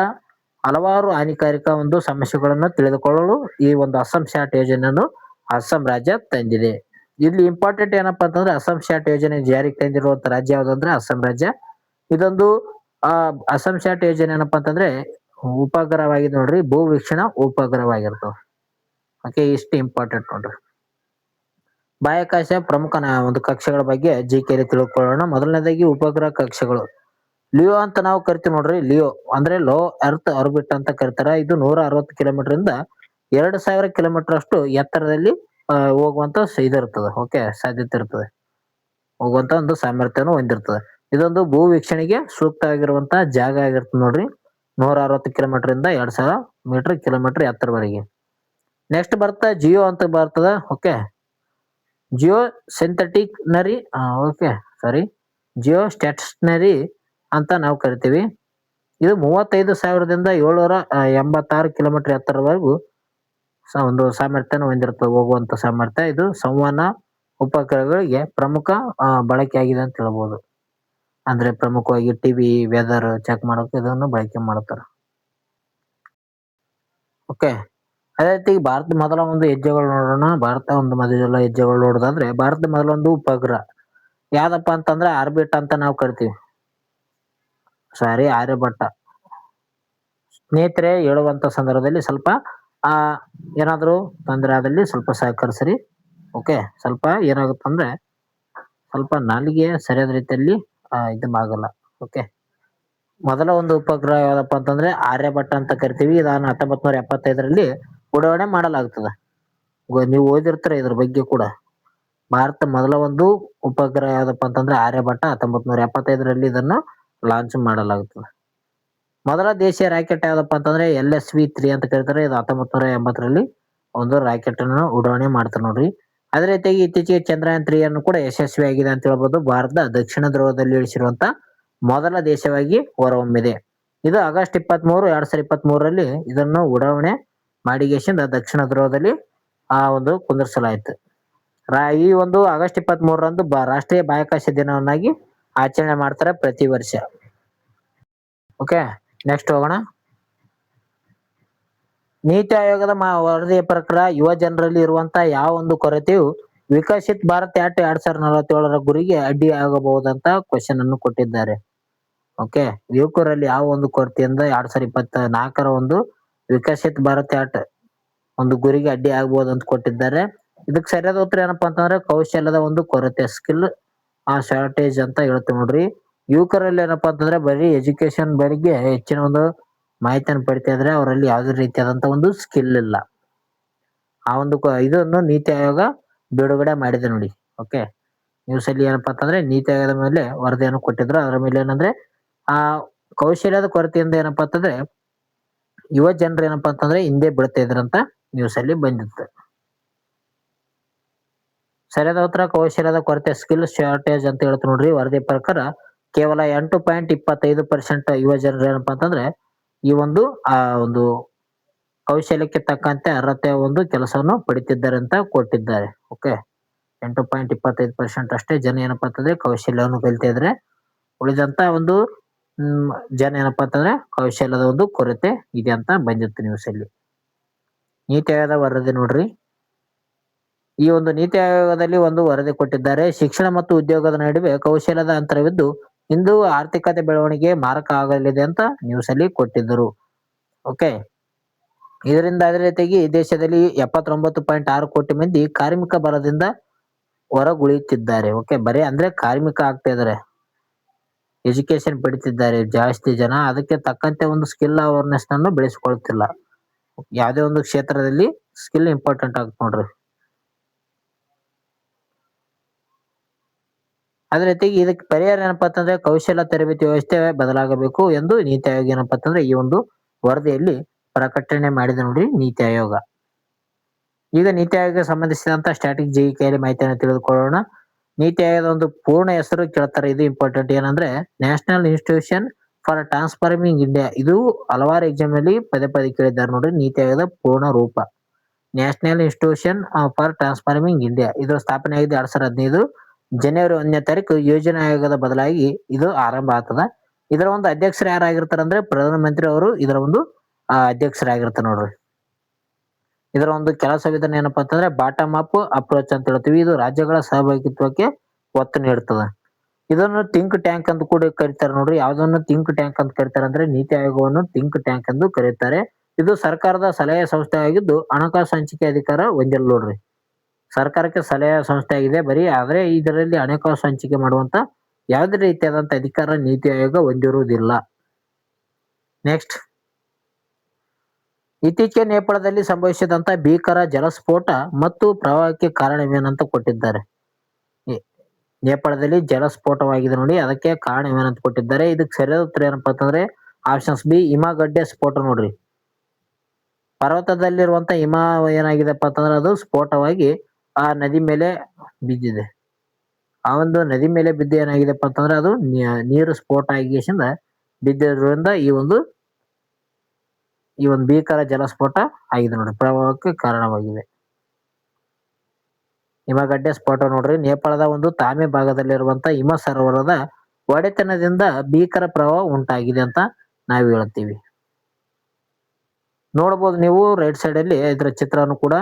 ಹಲವಾರು ಹಾನಿಕಾರಕ ಒಂದು ಸಮಸ್ಯೆಗಳನ್ನು ತಿಳಿದುಕೊಳ್ಳಲು ಈ ಒಂದು ಅಸ್ಸಾಂ ಸ್ಯಾಟ್ ಯೋಜನೆಯನ್ನು ಅಸ್ಸಾಂ ರಾಜ್ಯ ತಂದಿದೆ. ಇಲ್ಲಿ ಇಂಪಾರ್ಟೆಂಟ್ ಏನಪ್ಪಾ ಅಂತಂದ್ರೆ ಅಸ್ಸಾಂ ಸ್ಯಾಟ್ ಯೋಜನೆ ಜಾರಿಗೆ ತಂದಿರುವಂತ ರಾಜ್ಯ ಯಾವ್ದಂದ್ರೆ ಅಸ್ಸಾಂ ರಾಜ್ಯ. ಇದೊಂದು ಅಸ್ಸಾಂ ಸ್ಯಾಟ್ ಯೋಜನೆ ಏನಪ್ಪಾ ಅಂತಂದ್ರೆ ಉಪಗ್ರಹವಾಗಿದೆ ನೋಡ್ರಿ, ಭೂ ವೀಕ್ಷಣಾ ಉಪಗ್ರಹವಾಗಿರ್ತವೆ. ಓಕೆ, ಇಷ್ಟು ಇಂಪಾರ್ಟೆಂಟ್ ನೋಡ್ರಿ. ಬಾಹ್ಯಾಕಾಶ ಪ್ರಮುಖ ಒಂದು ಕಕ್ಷೆಗಳ ಬಗ್ಗೆ ಜಿಕೆಯಲ್ಲಿ ತಿಳ್ಕೊಳ್ಳೋಣ. ಮೊದಲನೇದಾಗಿ ಉಪಗ್ರಹ ಕಕ್ಷೆಗಳು. ಲಿಯೋ ಅಂತ ನಾವು ಕರಿತೀವಿ ನೋಡ್ರಿ. ಲಿಯೋ ಅಂದ್ರೆ ಲೋ ಅರ್ತ್ ಆರ್ಬಿಟ್ ಅಂತ ಕರಿತಾರ. ಇದು 160 ಕಿಲೋಮೀಟರ್ ಇಂದ 2000 ಕಿಲೋಮೀಟರ್ ಅಷ್ಟು ಎತ್ತರದಲ್ಲಿ ಹೋಗುವಂತ ಇದಿರ್ತದೆ. ಓಕೆ, ಸಾಧ್ಯತೆ ಇರ್ತದೆ, ಹೋಗುವಂತ ಒಂದು ಸಾಮರ್ಥ್ಯನು ಹೊಂದಿರ್ತದೆ. ಇದೊಂದು ಭೂ ವೀಕ್ಷಣೆಗೆ ಸೂಕ್ತವಾಗಿರುವಂತ ಜಾಗ ಆಗಿರ್ತದೆ ನೋಡ್ರಿ. 160 ಕಿಲೋಮೀಟರ್ ಇಂದ 2000 ಕಿಲೋಮೀಟರ್ ಎತ್ತರವರೆಗೆ. ನೆಕ್ಸ್ಟ್ ಬರ್ತಾ ಜಿಯೋ ಅಂತ ಬರ್ತದ. ಓಕೆ, ಜಿಯೋ ಸಿಂಥೆಟಿಕ್ನರಿ ಜಿಯೋ ಸ್ಟ್ಯಾಟಿಸ್ಟನರಿ ಅಂತ ನಾವು ಕರಿತೀವಿ. ಇದು 35,000ದಿಂದ 786 ಕಿಲೋಮೀಟರ್ ಎತ್ತರವರೆಗೂ ಒಂದು ಸಾಮರ್ಥ್ಯನ ಹೊಂದಿರ್ತದೆ, ಹೋಗುವಂತ ಸಾಮರ್ಥ್ಯ. ಇದು ಸಂವಹನ ಉಪಗ್ರಹಗಳಿಗೆ ಪ್ರಮುಖ ಬಳಕೆ ಆಗಿದೆ ಅಂತ ಹೇಳ್ಬೋದು. ಅಂದ್ರೆ ಪ್ರಮುಖವಾಗಿ ಟಿವಿ, ವೆದರ್ ಚೆಕ್ ಮಾಡೋಕೆ ಇದನ್ನು ಬಳಕೆ ಮಾಡ್ತಾರೆ. ಓಕೆ, ಅದೇ ರೀತಿ ಭಾರತ ಮೊದಲ ಒಂದು ಹೆಜ್ಜೆಗಳು ನೋಡೋಣ. ಭಾರತ ಒಂದು ಮೊದಲ ಹೆಜ್ಜೆಗಳು ನೋಡೋದಾದ್ರೆ ಭಾರತ ಮೊದಲ ಒಂದು ಉಪಗ್ರಹ ಯಾವ್ದಪ್ಪ ಅಂತಂದ್ರೆ ಆರ್ಬಿಟ್ ಅಂತ ನಾವು ಕರಿತೀವಿ. ಆರ್ಯಭಟ್ಟ. ಸ್ನೇಹಿತರೆ, ಹೇಳುವಂತ ಸಂದರ್ಭದಲ್ಲಿ ಸ್ವಲ್ಪ ಏನಾದ್ರು ತೊಂದರೆ ಆದಲ್ಲಿ ಸ್ವಲ್ಪ ಸಹಕರಿಸ್ರಿ. ಓಕೆ, ಸ್ವಲ್ಪ ಏನಾಗುತ್ತಂದ್ರೆ ಸ್ವಲ್ಪ ನಾಲಿಗೆ ಸರಿಯಾದ ರೀತಿಯಲ್ಲಿ ಆಗಲ್ಲ. ಓಕೆ, ಮೊದಲ ಒಂದು ಉಪಗ್ರಹ ಯಾವ್ದಪ್ಪ ಅಂತಂದ್ರೆ ಆರ್ಯಭಟ್ಟ ಅಂತ ಕರಿತೀವಿ. ಇದನ್ನು 1975ರಲ್ಲಿ ಉಡಾವಣೆ ಮಾಡಲಾಗ್ತದೆ. ನೀವು ಓದಿರ್ತೀರ ಇದ್ರ ಬಗ್ಗೆ ಕೂಡ. ಭಾರತ ಮೊದಲ ಒಂದು ಉಪಗ್ರಹ ಯಾವ್ದಪ್ಪ ಅಂತಂದ್ರೆ ಆರ್ಯಭಟ್ಟ. 1975ರಲ್ಲಿ ಇದನ್ನು ಲಾಂಚ್ ಮಾಡಲಾಗುತ್ತದೆ. ಮೊದಲ ದೇಶೀಯ ರಾಕೆಟ್ ಯಾವ್ದಪ್ಪ ಅಂತಂದ್ರೆ LSV-3 ಅಂತ ಕರೀತಾರೆ. ಇದು 1980ರಲ್ಲಿ ಒಂದು ರಾಕೆಟ್ ಅನ್ನು ಉಡಾವಣೆ ಮಾಡ್ತಾರೆ ನೋಡ್ರಿ. ಅದೇ ರೀತಿಯಾಗಿ ಇತ್ತೀಚೆಗೆ ಚಂದ್ರಯಾನ್ 3 ಅನ್ನು ಕೂಡ ಯಶಸ್ವಿ ಆಗಿದೆ ಅಂತ ಹೇಳ್ಬೋದು. ಭಾರತ ದಕ್ಷಿಣ ಧ್ರುವದಲ್ಲಿ ಇಳಿಸಿರುವಂತ ಮೊದಲ ದೇಶವಾಗಿ ಹೊರಹೊಮ್ಮಿದೆ. ಇದು ಆಗಸ್ಟ್ 23, 2023ರಲ್ಲಿ ಇದನ್ನು ಉಡಾವಣೆ ಮಾಡಿಗೆಸಿಂದ ದಕ್ಷಿಣ ಧ್ರುವದಲ್ಲಿ ಒಂದು ಕುಂದಿರಿಸಲಾಯಿತು. ಈ ಒಂದು ಆಗಸ್ಟ್ 23ರಂದು ರಾಷ್ಟ್ರೀಯ ಬಾಹ್ಯಾಕಾಶ ದಿನವನ್ನಾಗಿ ಆಚರಣೆ ಮಾಡ್ತಾರೆ ಪ್ರತಿ ವರ್ಷ. ಓಕೆ, ನೆಕ್ಸ್ಟ್ ಹೋಗೋಣ. ನೀತಿ ಆಯೋಗದ ವರದಿಯ ಪ್ರಕಾರ ಯುವ ಜನರಲ್ಲಿ ಇರುವಂತ ಯಾವ ಒಂದು ಕೊರತೆಯು ವಿಕಸಿತ್ ಭಾರತ್ 2047ರ ಗುರಿಗೆ ಅಡ್ಡಿ ಆಗಬಹುದಂತ ಕ್ವಶನ್ ಅನ್ನು ಕೊಟ್ಟಿದ್ದಾರೆ. ಓಕೆ, ಯುವಕರಲ್ಲಿ ಯಾವ ಒಂದು ಕೊರತೆಯಿಂದ 2024ರ ಒಂದು ವಿಕಸಿತ್ ಭಾರತ್ ಒಂದು ಗುರಿಗೆ ಅಡ್ಡಿ ಆಗ್ಬಹುದು ಅಂತ ಕೊಟ್ಟಿದ್ದಾರೆ. ಇದಕ್ಕೆ ಸರಿಯಾದ ಉತ್ತರ ಏನಪ್ಪಾ ಅಂತಂದ್ರೆ ಕೌಶಲ್ಯದ ಒಂದು ಕೊರತೆ, ಸ್ಕಿಲ್ ಶಾರ್ಟೇಜ್ ಅಂತ ಹೇಳ್ತೀವಿ ನೋಡ್ರಿ. ಯುವಕರಲ್ಲಿ ಏನಪ್ಪಾ ಅಂತಂದ್ರೆ ಬರೀ ಎಜುಕೇಶನ್ ಬಗ್ಗೆ ಹೆಚ್ಚಿನ ಒಂದು ಮಾಹಿತಿಯನ್ನು ಪಡಿತಾ ಇದ್ರೆ ಅವರಲ್ಲಿ ಯಾವುದೇ ರೀತಿಯಾದಂತ ಒಂದು ಸ್ಕಿಲ್ ಇಲ್ಲ. ಆ ಒಂದು ಇದನ್ನು ನೀತಿ ಆಯೋಗ ಬಿಡುಗಡೆ ಮಾಡಿದೆ ನೋಡಿ. ಓಕೆ, ನ್ಯೂಸ್ ಅಲ್ಲಿ ಏನಪ್ಪಾ ಅಂತಂದ್ರೆ ನೀತಿ ಆಯೋಗದ ಮೇಲೆ ವರದಿಯನ್ನು ಕೊಟ್ಟಿದ್ರು. ಅದರ ಮೇಲೆ ಏನಂದ್ರೆ ಕೌಶಲ್ಯದ ಕೊರತೆಯಿಂದ ಏನಪ್ಪಾ ಅಂತಂದ್ರೆ ಯುವ ಜನರು ಏನಪ್ಪಾ ಅಂತಂದ್ರೆ ಹಿಂದೆ ಬೀಳ್ತಾ ಇದ್ರಂತ ನ್ಯೂಸ್ ಅಲ್ಲಿ ಬಂದಿತ್ತು. ಸರಿಯಾದ ಉತ್ತರ ಕೌಶಲ್ಯದ ಕೊರತೆ, ಸ್ಕಿಲ್ ಶಾರ್ಟೇಜ್ ಅಂತ ಹೇಳ್ತು ನೋಡ್ರಿ. ವರದಿ ಪ್ರಕಾರ ಕೇವಲ 8.25% ಯುವ ಜನರು ಏನಪ್ಪಾ ಅಂತಂದ್ರೆ ಈ ಒಂದು ಒಂದು ಕೌಶಲ್ಯಕ್ಕೆ ತಕ್ಕಂತೆ ಅರ್ಹತೆ ಒಂದು ಕೆಲಸವನ್ನು ಪಡಿತಿದ್ದಾರೆ ಅಂತ ಕೊಟ್ಟಿದ್ದಾರೆ. ಓಕೆ, 8.25% ಅಷ್ಟೇ ಜನ ಏನಪ್ಪಾ ಅಂತಂದ್ರೆ ಕೌಶಲ್ಯವನ್ನು ಕಲಿತಾ ಇದ್ರೆ, ಉಳಿದಂತ ಒಂದು ಜನ ಏನಪ್ಪಾ ಅಂತಂದ್ರೆ ಕೌಶಲ್ಯದ ಒಂದು ಕೊರತೆ ಇದೆ ಅಂತ ಬಂದಿತ್ತು ನ್ಯೂಸ್ ಅಲ್ಲಿ. ನೀತಿ ಆಯೋಗದ ವರದಿ ನೋಡ್ರಿ. ಈ ಒಂದು ನೀತಿ ಆಯೋಗದಲ್ಲಿ ಒಂದು ವರದಿ ಕೊಟ್ಟಿದ್ದಾರೆ. ಶಿಕ್ಷಣ ಮತ್ತು ಉದ್ಯೋಗದ ನಡುವೆ ಕೌಶಲ್ಯದ ಅಂತರವಿದ್ದು ಇಂದು ಆರ್ಥಿಕತೆ ಬೆಳವಣಿಗೆ ಮಾರಕ ಆಗಲಿದೆ ಅಂತ ನ್ಯೂಸ್ ಅಲ್ಲಿ ಕೊಟ್ಟಿದ್ದರು. ಓಕೆ, ಇದರಿಂದ ಅದೇ ರೀತಿಯಾಗಿ ದೇಶದಲ್ಲಿ 79.6 ಕೋಟಿ ಮಂದಿ ಕಾರ್ಮಿಕ ಬಲದಿಂದ ಹೊರಗುಳಿಯುತ್ತಿದ್ದಾರೆ. ಓಕೆ, ಬರೀ ಅಂದ್ರೆ ಕಾರ್ಮಿಕ ಆಗ್ತಾ ಇದಾರೆ, ಎಜುಕೇಶನ್ ಪಡಿತಿದ್ದಾರೆ ಜಾಸ್ತಿ ಜನ. ಅದಕ್ಕೆ ತಕ್ಕಂತೆ ಒಂದು ಸ್ಕಿಲ್ ಅವೇರ್ನೆಸ್ ಅನ್ನು ಬೆಳೆಸಿಕೊಳ್ಳುತ್ತಿಲ್ಲ. ಯಾವುದೇ ಒಂದು ಕ್ಷೇತ್ರದಲ್ಲಿ ಸ್ಕಿಲ್ ಇಂಪಾರ್ಟೆಂಟ್ ಆಗುತ್ತೆ ನೋಡ್ರಿ. ಅದೇ ರೀತಿಯಾಗಿ ಇದಕ್ಕೆ ಪರಿಹಾರ ಏನಪ್ಪಾ ಅಂತಂದ್ರೆ ಕೌಶಲ್ಯ ತರಬೇತಿ ವ್ಯವಸ್ಥೆ ಬದಲಾಗಬೇಕು ಎಂದು ನೀತಿ ಆಯೋಗ ಏನಪ್ಪಾ ಅಂತಂದ್ರೆ ಈ ಒಂದು ವರದಿಯಲ್ಲಿ ಪ್ರಕಟಣೆ ಮಾಡಿದೆ ನೋಡಿ ನೀತಿ ಆಯೋಗ. ಈಗ ನೀತಿ ಆಯೋಗಕ್ಕೆ ಸಂಬಂಧಿಸಿದಂತ ಸ್ಟ್ಯಾಟಿಕ್ ಜೆಇಕೆಯಲ್ಲಿ ಮಾಹಿತಿಯನ್ನು ತಿಳಿದುಕೊಳ್ಳೋಣ. ನೀತಿ ಆಯೋಗದ ಒಂದು ಪೂರ್ಣ ಹೆಸರು ಕೇಳ್ತಾರೆ, ಇದು ಇಂಪಾರ್ಟೆಂಟ್. ಏನಂದ್ರೆ national institution for transforming India. ಇದು ಹಲವಾರು ಎಕ್ಸಾಮ್ ಅಲ್ಲಿ ಪದೇ ಪದೇ ಕೇಳಿದ್ದಾರೆ ನೋಡ್ರಿ. ನೀತಿ ಆಯೋಗದ ಪೂರ್ಣ ರೂಪ national institution for transforming India. ಇದು ಸ್ಥಾಪನೆ ಆಗಿದೆ 2015 ಜನವರಿ 1ನೇ ತಾರೀಕು. ಯೋಜನಾ ಆಯೋಗದ ಬದಲಾಗಿ ಇದು ಆರಂಭ ಆಗ್ತದ. ಇದರ ಒಂದು ಅಧ್ಯಕ್ಷರು ಯಾರಾಗಿರ್ತಾರ ಅಂದ್ರೆ ಪ್ರಧಾನಮಂತ್ರಿ ಅವರು ಇದರ ಒಂದು ಅಧ್ಯಕ್ಷರಾಗಿರ್ತಾರೆ ನೋಡ್ರಿ. ಇದರ ಒಂದು ಕೆಲಸ ವಿಧಾನ ಏನಪ್ಪಾ ಅಂತಂದ್ರೆ ಬಾಟಮ್ ಅಪ್ ಅಪ್ರೋಚ್ ಅಂತ ಹೇಳ್ತೀವಿ. ಇದು ರಾಜ್ಯಗಳ ಸಹಭಾಗಿತ್ವಕ್ಕೆ ಒತ್ತು ನೀಡುತ್ತದೆ. ಇದನ್ನು ಥಿಂಕ್ ಟ್ಯಾಂಕ್ ಅಂತ ಕೂಡ ಕರೀತಾರೆ ನೋಡ್ರಿ. ಯಾವ್ದನ್ನು ಥಿಂಕ್ ಟ್ಯಾಂಕ್ ಅಂತ ಕರೀತಾರೆ ಅಂದ್ರೆ ನೀತಿ ಆಯೋಗವನ್ನು ಥಿಂಕ್ ಟ್ಯಾಂಕ್ ಎಂದು ಕರೀತಾರೆ. ಇದು ಸರ್ಕಾರದ ಸಲಹೆ ಸಂಸ್ಥೆ ಆಗಿದ್ದು ಹಣಕಾಸು ಹಂಚಿಕೆ ಅಧಿಕಾರ ಹೊಂದಿಲ್ಲ ನೋಡ್ರಿ. ಸರ್ಕಾರಕ್ಕೆ ಸಲಹೆ ಸಂಸ್ಥೆ ಆಗಿದೆ ಬರೀ, ಆದ್ರೆ ಇದರಲ್ಲಿ ಹಣಕಾಸು ಹಂಚಿಕೆ ಮಾಡುವಂತ ಯಾವುದೇ ರೀತಿಯಾದಂತ ಅಧಿಕಾರ ನೀತಿ ಆಯೋಗ ಹೊಂದಿರುವುದಿಲ್ಲ. ನೆಕ್ಸ್ಟ್, ಇತ್ತೀಚೆಗೆ ನೇಪಾಳದಲ್ಲಿ ಸಂಭವಿಸಿದಂತ ಭೀಕರ ಜಲಸ್ಫೋಟ ಮತ್ತು ಪ್ರವಾಹಕ್ಕೆ ಕಾರಣವೇನಂತ ಕೊಟ್ಟಿದ್ದಾರೆ. ನೇಪಾಳದಲ್ಲಿ ಜಲಸ್ಫೋಟವಾಗಿದೆ ನೋಡಿ, ಅದಕ್ಕೆ ಕಾರಣವೇನಂತ ಕೊಟ್ಟಿದ್ದಾರೆ. ಇದಕ್ಕೆ ಸರಿಯಾದ ಉತ್ತರ ಏನಪ್ಪಾ ಅಂತಂದ್ರೆ ಆಪ್ಷನ್ಸ್ ಬಿ, ಹಿಮಗಡ್ಡೆ ಸ್ಫೋಟ ನೋಡ್ರಿ. ಪರ್ವತದಲ್ಲಿರುವಂತ ಹಿಮ ಏನಾಗಿದೆಪ್ಪ ಅಂತಂದ್ರೆ ಅದು ಸ್ಫೋಟವಾಗಿ ಆ ನದಿ ಮೇಲೆ ಬಿದ್ದಿದೆ. ಆ ಒಂದು ನದಿ ಮೇಲೆ ಬಿದ್ದು ಏನಾಗಿದೆಪ್ಪ ಅಂತಂದ್ರೆ ಅದು ನೀರು ಸ್ಫೋಟ ಆಗಿ ಬಿದ್ದಿರೋದ್ರಿಂದ ಈ ಒಂದು ಭೀಕರ ಜಲಸ್ಫೋಟ ಆಗಿದೆ ನೋಡಿ, ಪ್ರವಾಹಕ್ಕೆ ಕಾರಣವಾಗಿದೆ. ಹಿಮಗಡ್ಡೆ ಸ್ಫೋಟ ನೋಡ್ರಿ. ನೇಪಾಳದ ಒಂದು ತಾಮೆ ಭಾಗದಲ್ಲಿರುವಂತ ಹಿಮ ಸರೋವರದ ಒಡೆತನದಿಂದ ಭೀಕರ ಪ್ರವಾಹ ಉಂಟಾಗಿದೆ ಅಂತ ನಾವು ಹೇಳ್ತೀವಿ. ನೋಡಬಹುದು ನೀವು ರೈಟ್ ಸೈಡ್ ಅಲ್ಲಿ ಇದರ ಚಿತ್ರವನ್ನು ಕೂಡ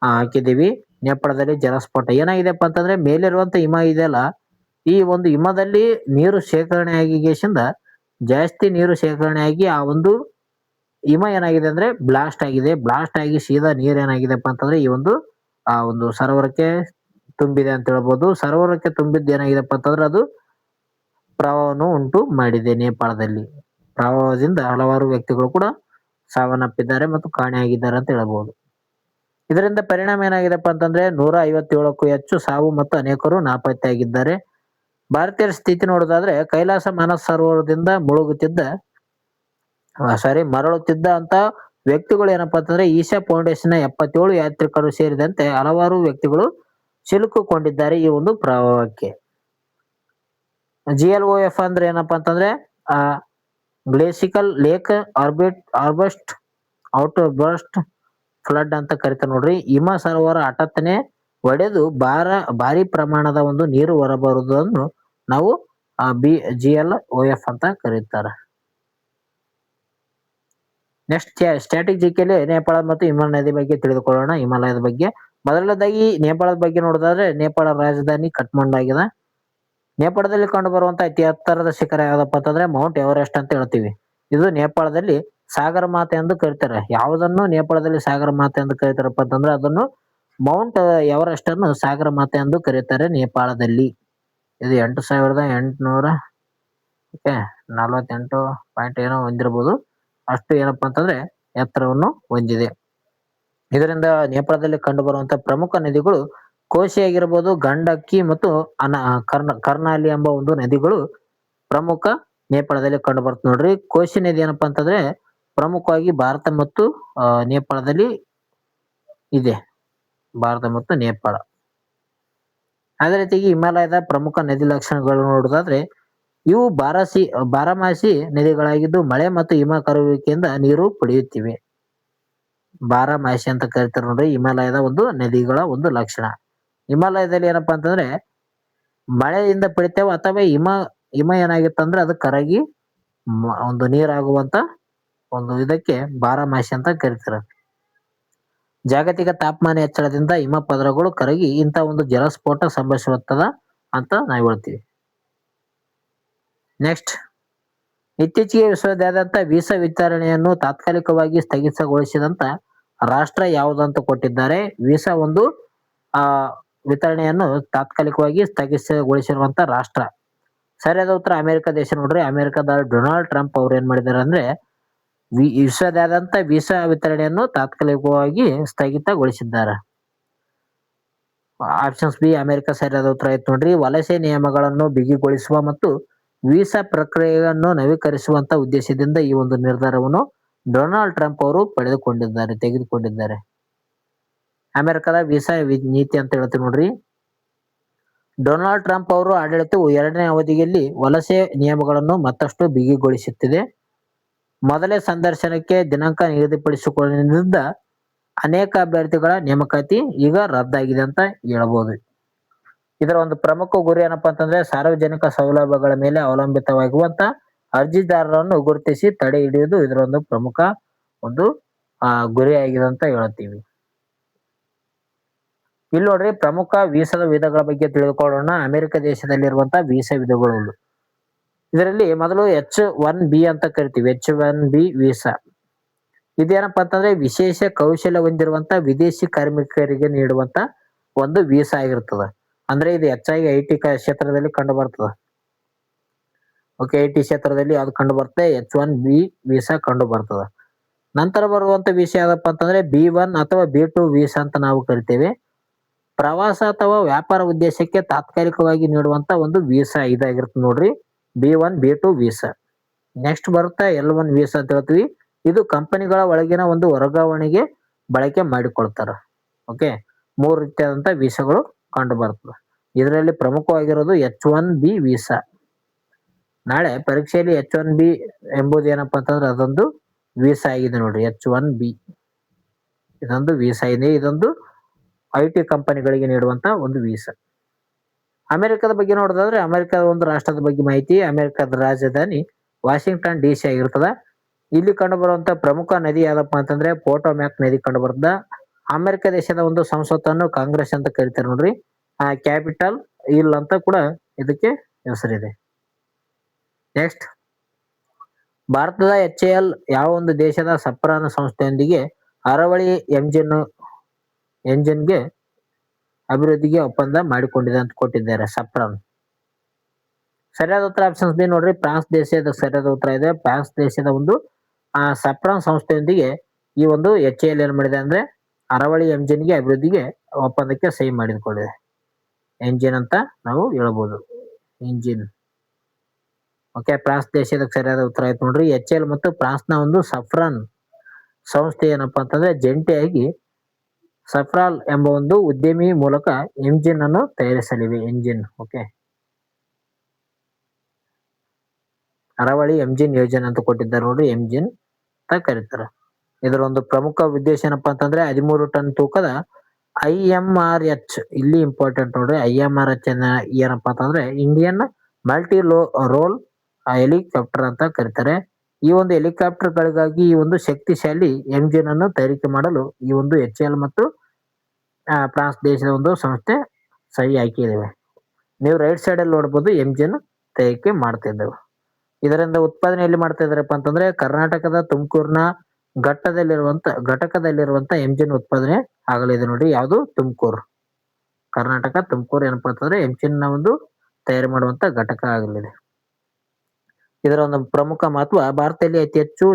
ಹಾಕಿದೀವಿ. ನೇಪಾಳದಲ್ಲಿ ಜಲಸ್ಫೋಟ ಏನಾಗಿದೆಪ್ಪ ಅಂತಂದ್ರೆ ಮೇಲಿರುವಂತ ಹಿಮ ಇದೆಯಲ್ಲ, ಈ ಒಂದು ಹಿಮದಲ್ಲಿ ನೀರು ಶೇಖರಣೆ ಆಗಿಗೆಸಿಂದ ಜಾಸ್ತಿ ನೀರು ಶೇಖರಣೆ ಆಗಿ ಆ ಒಂದು ಹಿಮ ಏನಾಗಿದೆ ಅಂದ್ರೆ ಬ್ಲಾಸ್ಟ್ ಆಗಿದೆ. ಬ್ಲಾಸ್ಟ್ ಆಗಿ ಸೀದಾ ನೀರ್ ಏನಾಗಿದೆಪ್ಪ ಅಂತಂದ್ರೆ ಈ ಒಂದು ಆ ಒಂದು ಸರೋವರಕ್ಕೆ ತುಂಬಿದೆ ಅಂತ ಹೇಳ್ಬೋದು. ಸರೋವರಕ್ಕೆ ತುಂಬಿದ್ದು ಏನಾಗಿದೆಪ್ಪ ಅಂತಂದ್ರೆ ಅದು ಪ್ರವಾಹವನ್ನು ಉಂಟು ಮಾಡಿದೆ ನೇಪಾಳದಲ್ಲಿ. ಪ್ರವಾಹದಿಂದ ಹಲವಾರು ವ್ಯಕ್ತಿಗಳು ಕೂಡ ಸಾವನ್ನಪ್ಪಿದ್ದಾರೆ ಮತ್ತು ಕಾಣೆಯಾಗಿದ್ದಾರೆ ಅಂತ ಹೇಳ್ಬೋದು. ಇದರಿಂದ ಪರಿಣಾಮ ಏನಾಗಿದೆಪ್ಪ ಅಂತಂದ್ರೆ 157ಕ್ಕೂ ಹೆಚ್ಚು ಸಾವು ಮತ್ತು ಅನೇಕರು ನಾಪತ್ತೆಯಾಗಿದ್ದಾರೆ. ಭಾರತೀಯರ ಸ್ಥಿತಿ ನೋಡೋದಾದ್ರೆ ಕೈಲಾಸ ಮಾನಸ ಸರೋವರದಿಂದ ಮರಳುತ್ತಿದ್ದ ಅಂತ ವ್ಯಕ್ತಿಗಳು ಏನಪ್ಪಾ ಅಂತಂದ್ರೆ ಈಶಾ ಫೌಂಡೇಶನ್ 77 ಯಾತ್ರಿಕರು ಸೇರಿದಂತೆ ಹಲವಾರು ವ್ಯಕ್ತಿಗಳು ಸಿಲುಕಿಕೊಂಡಿದ್ದಾರೆ ಈ ಒಂದು ಪ್ರವಾಹಕ್ಕೆ. GLOF ಅಂದ್ರೆ ಏನಪ್ಪಾ ಅಂತಂದ್ರೆ ಗ್ಲೇಸಿಕಲ್ ಲೇಕ್ ಆರ್ಬಸ್ಟ್ ಔಟ್ ಬರ್ಸ್ಟ್ ಫ್ಲಡ್ ಅಂತ ಕರಿತಾರೆ ನೋಡ್ರಿ. ಹಿಮ ಸರೋವರ ಹಠಾತ್ತನೆ ಒಡೆದು ಭಾರಿ ಪ್ರಮಾಣದ ಒಂದು ನೀರು ಹೊರಬರುವುದನ್ನು ನಾವು GLOF ಅಂತ ಕರೀತಾರೆ. ನೆಕ್ಸ್ಟ್, ಸ್ಟ್ಯಾಟಿಕ್ ಜಿಕೆಯಲ್ಲಿ ನೇಪಾಳ ಮತ್ತು ಹಿಮಾಲಯ ನದಿ ಬಗ್ಗೆ ತಿಳಿದುಕೊಳ್ಳೋಣ. ಹಿಮಾಲಯದ ಬಗ್ಗೆ ಮೊದಲನೇದಾಗಿ ನೇಪಾಳದ ಬಗ್ಗೆ ನೋಡೋದಾದ್ರೆ ನೇಪಾಳ ರಾಜಧಾನಿ ಕಠ್ಮಂಡು ಆಗಿದೆ. ನೇಪಾಳದಲ್ಲಿ ಕಂಡು ಬರುವಂತ ಅತಿ ಎತ್ತರದ ಶಿಖರ ಯಾವ್ದಪ್ಪ ಅಂತಂದ್ರೆ ಮೌಂಟ್ ಎವರೆಸ್ಟ್ ಅಂತ ಹೇಳ್ತೀವಿ. ಇದು ನೇಪಾಳದಲ್ಲಿ ಸಾಗರ ಮಾತೆ ಎಂದು ಕರೀತಾರೆ. ಯಾವುದನ್ನು ನೇಪಾಳದಲ್ಲಿ ಸಾಗರ ಮಾತೆ ಎಂದು ಕರೀತಾರಪ್ಪ ಅಂತಂದ್ರೆ ಅದನ್ನು ಮೌಂಟ್ ಎವರೆಸ್ಟ್ ಅನ್ನು ಸಾಗರ ಮಾತೆ ಎಂದು ಕರೀತಾರೆ ನೇಪಾಳದಲ್ಲಿ. ಇದು 8,848 ಏನೋ ಹೊಂದಿರಬಹುದು. ಅಷ್ಟು ಏನಪ್ಪಾ ಅಂತಂದ್ರೆ ಎತ್ತರವನ್ನು ಹೊಂದಿದೆ. ಇದರಿಂದ ನೇಪಾಳದಲ್ಲಿ ಕಂಡು ಬರುವಂತ ಪ್ರಮುಖ ನದಿಗಳು ಕೋಶಿ ಆಗಿರಬಹುದು, ಗಂಡಕ್ಕಿ ಮತ್ತು ಕರ್ನಾಲಿ ಎಂಬ ಒಂದು ನದಿಗಳು ಪ್ರಮುಖ ನೇಪಾಳದಲ್ಲಿ ಕಂಡು ಬರುತ್ತೆ ನೋಡ್ರಿ. ಕೋಶಿ ನದಿ ಏನಪ್ಪಾ ಅಂತಂದ್ರೆ ಪ್ರಮುಖವಾಗಿ ಭಾರತ ಮತ್ತು ನೇಪಾಳದಲ್ಲಿ ಇದೆ. ಭಾರತ ಮತ್ತು ನೇಪಾಳ. ಅದೇ ರೀತಿಯಾಗಿ ಹಿಮಾಲಯದ ಪ್ರಮುಖ ನದಿ ಲಕ್ಷಣಗಳು ನೋಡೋದಾದ್ರೆ ಇವು ಬಾರಮಾಸಿ ನದಿಗಳಾಗಿದ್ದು ಮಳೆ ಮತ್ತು ಹಿಮ ಕರಗುವಿಕೆಯಿಂದ ನೀರು ಪಡೆಯುತ್ತಿವೆ. ಬಾರಮಾಸಿ ಅಂತ ಕರಿತಾರೆ ನೋಡ್ರಿ ಹಿಮಾಲಯದ ಒಂದು ನದಿಗಳ ಒಂದು ಲಕ್ಷಣ. ಹಿಮಾಲಯದಲ್ಲಿ ಏನಪ್ಪಾ ಅಂತಂದ್ರೆ ಮಳೆಯಿಂದ ಪಡಿತೇವೆ ಅಥವಾ ಹಿಮ ಏನಾಗಿತ್ತಂದ್ರೆ ಅದು ಕರಗಿ ಒಂದು ನೀರಾಗುವಂತ ಒಂದು ಇದಕ್ಕೆ ಬಾರಮಾಸಿ ಅಂತ ಕರಿತಾರೆ. ಜಾಗತಿಕ ತಾಪಮಾನ ಹೆಚ್ಚಳದಿಂದ ಹಿಮ ಪದರಗಳು ಕರಗಿ ಇಂತ ಒಂದು ಜಲಸ್ಫೋಟ ಸಂಭವಿಸುತ್ತದ ಅಂತ ನಾವು ಹೇಳ್ತೀವಿ. ನೆಕ್ಸ್ಟ್, ಇತ್ತೀಚೆಗೆ ವಿಶ್ವದಾದ್ಯಂತ ವೀಸಾ ವಿತರಣೆಯನ್ನು ತಾತ್ಕಾಲಿಕವಾಗಿ ಸ್ಥಗಿತಗೊಳಿಸಿದಂತ ರಾಷ್ಟ್ರ ಯಾವುದಂತ ಕೊಟ್ಟಿದ್ದಾರೆ. ವೀಸಾ ಒಂದು ಆ ವಿತರಣೆಯನ್ನು ತಾತ್ಕಾಲಿಕವಾಗಿ ಸ್ಥಗಿತಗೊಳಿಸಿರುವಂತ ರಾಷ್ಟ್ರ. ಸರಿಯಾದ ಉತ್ತರ ಅಮೆರಿಕ ದೇಶ ನೋಡ್ರಿ. ಅಮೆರಿಕದ ಡೊನಾಲ್ಡ್ ಟ್ರಂಪ್ ಅವ್ರು ಏನ್ ಮಾಡಿದಾರೆ ಅಂದ್ರೆ ವಿಶ್ವದಾದ್ಯಂತ ವೀಸಾ ವಿತರಣೆಯನ್ನು ತಾತ್ಕಾಲಿಕವಾಗಿ ಸ್ಥಗಿತಗೊಳಿಸಿದ್ದಾರೆ. ಆಪ್ಷನ್ಸ್ ಬಿ ಅಮೆರಿಕ ಸರಿಯಾದ ಉತ್ತರ ಆಯ್ತು ನೋಡ್ರಿ. ವಲಸೆ ನಿಯಮಗಳನ್ನು ಬಿಗಿಗೊಳಿಸುವ ಮತ್ತು ವೀಸಾ ಪ್ರಕ್ರಿಯೆಯನ್ನು ನವೀಕರಿಸುವಂತ ಉದ್ದೇಶದಿಂದ ಈ ಒಂದು ನಿರ್ಧಾರವನ್ನು ಡೊನಾಲ್ಡ್ ಟ್ರಂಪ್ ಅವರು ತೆಗೆದುಕೊಂಡಿದ್ದಾರೆ. ಅಮೆರಿಕದ ವೀಸಾ ನೀತಿ ಅಂತ ಹೇಳ್ತೀವಿ ನೋಡ್ರಿ. ಡೊನಾಲ್ಡ್ ಟ್ರಂಪ್ ಅವರು ಆಡಳಿತವು 2ನೇ ಅವಧಿಯಲ್ಲಿ ವಲಸೆ ನಿಯಮಗಳನ್ನು ಮತ್ತಷ್ಟು ಬಿಗಿಗೊಳಿಸುತ್ತಿದೆ. ಮೊದಲೇ ಸಂದರ್ಶನಕ್ಕೆ ದಿನಾಂಕ ನಿಗದಿಪಡಿಸಿಕೊಂಡಿದ್ದ ಅನೇಕ ಅಭ್ಯರ್ಥಿಗಳ ನೇಮಕಾತಿ ಈಗ ರದ್ದಾಗಿದೆ ಅಂತ ಹೇಳ್ಬೋದು. ಇದರ ಒಂದು ಪ್ರಮುಖ ಗುರಿ ಏನಪ್ಪಾ ಅಂತಂದ್ರೆ ಸಾರ್ವಜನಿಕ ಸೌಲಭ್ಯಗಳ ಮೇಲೆ ಅವಲಂಬಿತವಾಗಿರುವಂತ ಅರ್ಜಿದಾರರನ್ನು ಗುರುತಿಸಿ ತಡೆ ಹಿಡಿಯುವುದು ಇದರ ಒಂದು ಪ್ರಮುಖ ಒಂದು ಗುರಿಯಾಗಿದೆ ಅಂತ ಹೇಳ್ತೀವಿ. ಇಲ್ಲಿ ನೋಡ್ರಿ, ಪ್ರಮುಖ ವೀಸಾದ ವಿಧಗಳ ಬಗ್ಗೆ ತಿಳಿದುಕೊಳ್ಳೋಣ. ಅಮೆರಿಕ ದೇಶದಲ್ಲಿರುವಂತಹ ವೀಸಾ ವಿಧಗಳು. ಇದರಲ್ಲಿ ಮೊದಲು H-1B ಅಂತ ಕರಿತೀವಿ. H-1B ವೀಸಾ ಇದೇನಪ್ಪಾ ಅಂತಂದ್ರೆ ವಿಶೇಷ ಕೌಶಲ್ಯ ಹೊಂದಿರುವಂತ ವಿದೇಶಿ ಕಾರ್ಮಿಕರಿಗೆ ನೀಡುವಂತ ಒಂದು ವೀಸಾ ಆಗಿರ್ತದ. ಅಂದ್ರೆ ಇದು ಹೆಚ್ಚಾಗಿ IT ಕ್ಷೇತ್ರದಲ್ಲಿ ಕಂಡು ಬರ್ತದ. ಓಕೆ, IT ಕ್ಷೇತ್ರದಲ್ಲಿ ಯಾವ್ದು ಕಂಡು ಬರ್ತದೆ? H-1B ವೀಸಾ ಕಂಡು ಬರ್ತದ. ನಂತರ ಬರುವಂತ ವೀಸಾ ಯಾವ್ದಪ್ಪ ಅಂತಂದ್ರೆ B-1 ಅಥವಾ B-2 ವೀಸಾ ಅಂತ ನಾವು ಕರಿತೇವೆ. ಪ್ರವಾಸ ಅಥವಾ ವ್ಯಾಪಾರ ಉದ್ದೇಶಕ್ಕೆ ತಾತ್ಕಾಲಿಕವಾಗಿ ನೀಡುವಂತ ಒಂದು ವೀಸಾ ಇದಾಗಿರುತ್ತೆ ನೋಡ್ರಿ, B-1 B-2 ವೀಸಾ. ನೆಕ್ಸ್ಟ್ ಬರುತ್ತೆ L-1 ವೀಸಾ ಅಂತ ಹೇಳ್ತೀವಿ. ಇದು ಕಂಪನಿಗಳ ಒಳಗಿನ ಒಂದು ವರ್ಗಾವಣೆಗೆ ಬಳಕೆ ಮಾಡಿಕೊಳ್ತಾರ. ಓಕೆ, 3 ರೀತಿಯಾದಂತ ವೀಸಾಗಳು ಕಂಡು ಬರ್ತದೆ. ಇದರಲ್ಲಿ ಪ್ರಮುಖವಾಗಿರೋದು H-1B ವೀಸಾ. ನಾಳೆ ಪರೀಕ್ಷೆಯಲ್ಲಿ H-1B ಎಂಬುದು ಏನಪ್ಪಾ ಅಂತಂದ್ರೆ ಅದೊಂದು ವೀಸಾ ಆಗಿದೆ ನೋಡ್ರಿ. H-1B ಇದೊಂದು ವೀಸಾ ಇದೆ. ಇದೊಂದು IT ಕಂಪನಿಗಳಿಗೆ ನೀಡುವಂತ ಒಂದು ವೀಸಾ. ಅಮೆರಿಕದ ಬಗ್ಗೆ ನೋಡೋದಾದ್ರೆ ಅಮೆರಿಕದ ಒಂದು ರಾಷ್ಟ್ರದ ಬಗ್ಗೆ ಮಾಹಿತಿ. ಅಮೆರಿಕದ ರಾಜಧಾನಿ ವಾಷಿಂಗ್ಟನ್ DC ಆಗಿರ್ತದ. ಇಲ್ಲಿ ಕಂಡು ಬರುವಂತ ಪ್ರಮುಖ ನದಿ ಯಾವ್ದಪ್ಪ ಅಂತಂದ್ರೆ ಪೋಟೋಮ್ಯಾಕ್ ನದಿ ಕಂಡು ಬರ್ತದ. ಅಮೆರಿಕ ದೇಶದ ಒಂದು ಸಂಸತ್ತನ್ನು ಕಾಂಗ್ರೆಸ್ ಅಂತ ಕರಿತಾರೆ ನೋಡ್ರಿ. ಕ್ಯಾಪಿಟಲ್ ಹಿಲ್ ಅಂತ ಕೂಡ ಇದಕ್ಕೆ ಹೆಸರಿದೆ. ನೆಕ್ಸ್ಟ್, ಭಾರತದ HAL ಯಾವ ಒಂದು ದೇಶದ ಸಪ್ರಾನ್ ಸಂಸ್ಥೆಯೊಂದಿಗೆ ಅರವಳಿ ಎಂಜಿನ್ಗೆ ಅಭಿವೃದ್ಧಿಗೆ ಒಪ್ಪಂದ ಮಾಡಿಕೊಂಡಿದೆ ಅಂತ ಕೊಟ್ಟಿದ್ದಾರೆ. ಸಪ್ರಾನ್ ಸರಿಯಾದ ಉತ್ತರ ಆಪ್ಷನ್ಸ್ ಬಿ ನೋಡ್ರಿ. ಫ್ರಾನ್ಸ್ ದೇಶದ ಸರಿಯಾದ ಉತ್ತರ ಇದೆ. ಫ್ರಾನ್ಸ್ ದೇಶದ ಒಂದು ಸಪ್ರಾನ್ ಸಂಸ್ಥೆಯೊಂದಿಗೆ ಈ ಒಂದು HAL ಏನ್ ಮಾಡಿದೆ ಅಂದ್ರೆ ಅರವಳಿ ಎಂಜಿನ್ಗೆ ಅಭಿವೃದ್ಧಿಗೆ ಒಪ್ಪಂದಕ್ಕೆ ಸಹಿ ಮಾಡಿಕೊಂಡಿದೆ. ಎಂಜಿನ್ ಅಂತ ನಾವು ಹೇಳ್ಬೋದು, ಇಂಜಿನ್. ಓಕೆ, ಫ್ರಾನ್ಸ್ ದೇಶದ ಸರಿಯಾದ ಉತ್ತರ ಆಯ್ತು ನೋಡ್ರಿ. HAL ಮತ್ತು ಫ್ರಾನ್ಸ್ನ ಒಂದು ಸಫ್ರಾನ್ ಸಂಸ್ಥೆ ಏನಪ್ಪಾ ಅಂತಂದ್ರೆ ಜಂಟಿಯಾಗಿ ಸಫ್ರಾಲ್ ಎಂಬ ಒಂದು ಉದ್ಯಮಿ ಮೂಲಕ ಎಂಜಿನ್ ಅನ್ನು ತಯಾರಿಸಲಿವೆ. ಎಂಜಿನ್. ಓಕೆ, ಅರವಳಿ ಎಂಜಿನ್ ಯೋಜನೆ ಅಂತ ಕೊಟ್ಟಿದ್ದಾರೆ ನೋಡ್ರಿ. ಎಂಜಿನ್ ಅಂತ ಕರೀತಾರೆ. ಇದರ ಒಂದು ಪ್ರಮುಖ ಉದ್ದೇಶ ಏನಪ್ಪಾ ಅಂತಂದ್ರೆ 13 ಟನ್ ತೂಕದ IMRH. ಇಲ್ಲಿ ಇಂಪಾರ್ಟೆಂಟ್ ನೋಡ್ರಿ. IMRH ಏನಪ್ಪಾ ಅಂತಂದ್ರೆ ಇಂಡಿಯನ್ ಮಲ್ಟಿ ರೋಲ್ ಹೆಲಿಕಾಪ್ಟರ್ ಅಂತ ಕರೀತಾರೆ. ಈ ಒಂದು ಹೆಲಿಕಾಪ್ಟರ್ ಗಳಿಗಾಗಿ ಈ ಒಂದು ಶಕ್ತಿಶಾಲಿ ಎಂಜಿನ್ ಅನ್ನು ತಯಾರಿಕೆ ಮಾಡಲು ಈ ಒಂದು HAL ಮತ್ತು ಫ್ರಾನ್ಸ್ ದೇಶದ ಒಂದು ಸಂಸ್ಥೆ ಸಹಿ ಹಾಕಿದ್ದೇವೆ. ನೀವು ರೈಟ್ ಸೈಡ್ ಅಲ್ಲಿ ನೋಡಬಹುದು ಎಂಜಿನ್ ತಯಾರಿಕೆ ಮಾಡ್ತಾ ಇದ್ದೇವೆ. ಇದರಿಂದ ಉತ್ಪಾದನೆ ಎಲ್ಲಿ ಮಾಡ್ತಾ ಇದಾರಪ್ಪ ಅಂತಂದ್ರೆ ಕರ್ನಾಟಕದ ತುಮಕೂರಿನ ಘಟಕದಲ್ಲಿರುವಂತ ಎಂಜಿನ್ ಉತ್ಪಾದನೆ ಆಗಲಿದೆ ನೋಡಿ. ಯಾವುದು? ತುಮಕೂರು. ಕರ್ನಾಟಕ ತುಮಕೂರು ಏನಪ್ಪಾ ಅಂತಂದ್ರೆ ಎಂಜಿನ್ ನ ಒಂದು ತಯಾರಿ ಮಾಡುವಂತ ಘಟಕ ಆಗಲಿದೆ. ಇದರ ಒಂದು ಪ್ರಮುಖ ಮಹತ್ವ, ಭಾರತದಲ್ಲಿ ಅತಿ ಹೆಚ್ಚು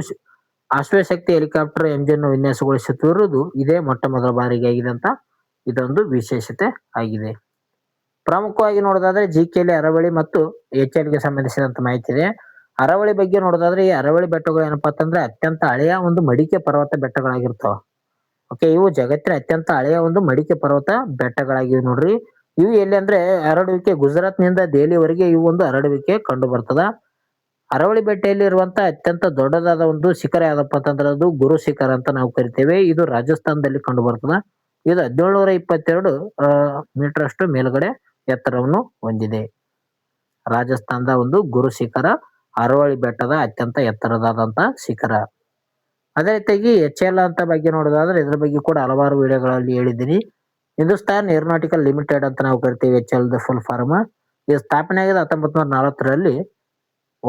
ಅಶ್ವಶಕ್ತಿ ಹೆಲಿಕಾಪ್ಟರ್ ಎಂಜಿನ್ ವಿನ್ಯಾಸಗೊಳಿಸುತ್ತಿರುವುದು ಇದೇ ಮೊಟ್ಟ ಮೊದಲ ಬಾರಿಗೆ ಆಗಿದೆ ಅಂತ ಇದೊಂದು ವಿಶೇಷತೆ ಆಗಿದೆ. ಪ್ರಮುಖವಾಗಿ ನೋಡೋದಾದ್ರೆ ಜಿಕೆಯಲ್ಲಿ ಅರವಳಿ ಮತ್ತು HAL ಗೆ ಸಂಬಂಧಿಸಿದಂತ ಮಾಹಿತಿ ಇದೆ. ಅರವಳಿ ಬಗ್ಗೆ ನೋಡೋದಾದ್ರೆ ಈ ಅರವಳಿ ಬೆಟ್ಟಗಳು ಏನಪ್ಪಾ ಅಂತಂದ್ರೆ ಅತ್ಯಂತ ಹಳೆಯ ಒಂದು ಮಡಿಕೆ ಪರ್ವತ ಬೆಟ್ಟಗಳಾಗಿರ್ತಾವ. ಓಕೆ, ಇವು ಜಗತ್ತಿನ ಅತ್ಯಂತ ಹಳೆಯ ಒಂದು ಮಡಿಕೆ ಪರ್ವತ ಬೆಟ್ಟಗಳಾಗಿವೆ ನೋಡ್ರಿ. ಇವು ಎಲ್ಲಿ ಅಂದ್ರೆ ಹರಡುವಿಕೆ ಗುಜರಾತ್ ನಿಂದ ದೆಹಲಿವರೆಗೆ ಇವು ಒಂದು ಹರಡುವಿಕೆ ಕಂಡು ಬರ್ತದ. ಅರವಳಿ ಬೆಟ್ಟೆಯಲ್ಲಿ ಇರುವಂತ ಅತ್ಯಂತ ದೊಡ್ಡದಾದ ಒಂದು ಶಿಖರ ಯಾವ್ದಪ್ಪ ಅಂತಂದ್ರೆ ಅದು ಗುರು ಶಿಖರ ಅಂತ ನಾವು ಕರಿತೇವೆ. ಇದು ರಾಜಸ್ಥಾನದಲ್ಲಿ ಕಂಡು ಬರ್ತದ. ಇದು 1722 ಮೀಟರ್ ಅಷ್ಟು ಮೇಲ್ಗಡೆ ಎತ್ತರವನ್ನು ಹೊಂದಿದೆ. ರಾಜಸ್ಥಾನದ ಒಂದು ಗುರು ಶಿಖರ ಅರವಳಿ ಬೆಟ್ಟದ ಅತ್ಯಂತ ಎತ್ತರದಾದಂತ ಶಿಖರ. ಅದೇ ರೀತಿಯಾಗಿ HAL ಅಂತ ಬಗ್ಗೆ ನೋಡೋದಾದ್ರೆ ಇದ್ರ ಬಗ್ಗೆ ಕೂಡ ಹಲವಾರು ವಿಡಿಯೋಗಳಲ್ಲಿ ಹೇಳಿದ್ದೀನಿ. ಹಿಂದೂಸ್ತಾನ್ ಏರೋನಾಟಿಕಲ್ ಲಿಮಿಟೆಡ್ ಅಂತ ನಾವು ಕರಿತೀವಿ HAL ದ ಫುಲ್ ಫಾರ್ಮ್. ಇದು ಸ್ಥಾಪನೆ ಆಗಿದೆ 1940ರಲ್ಲಿ.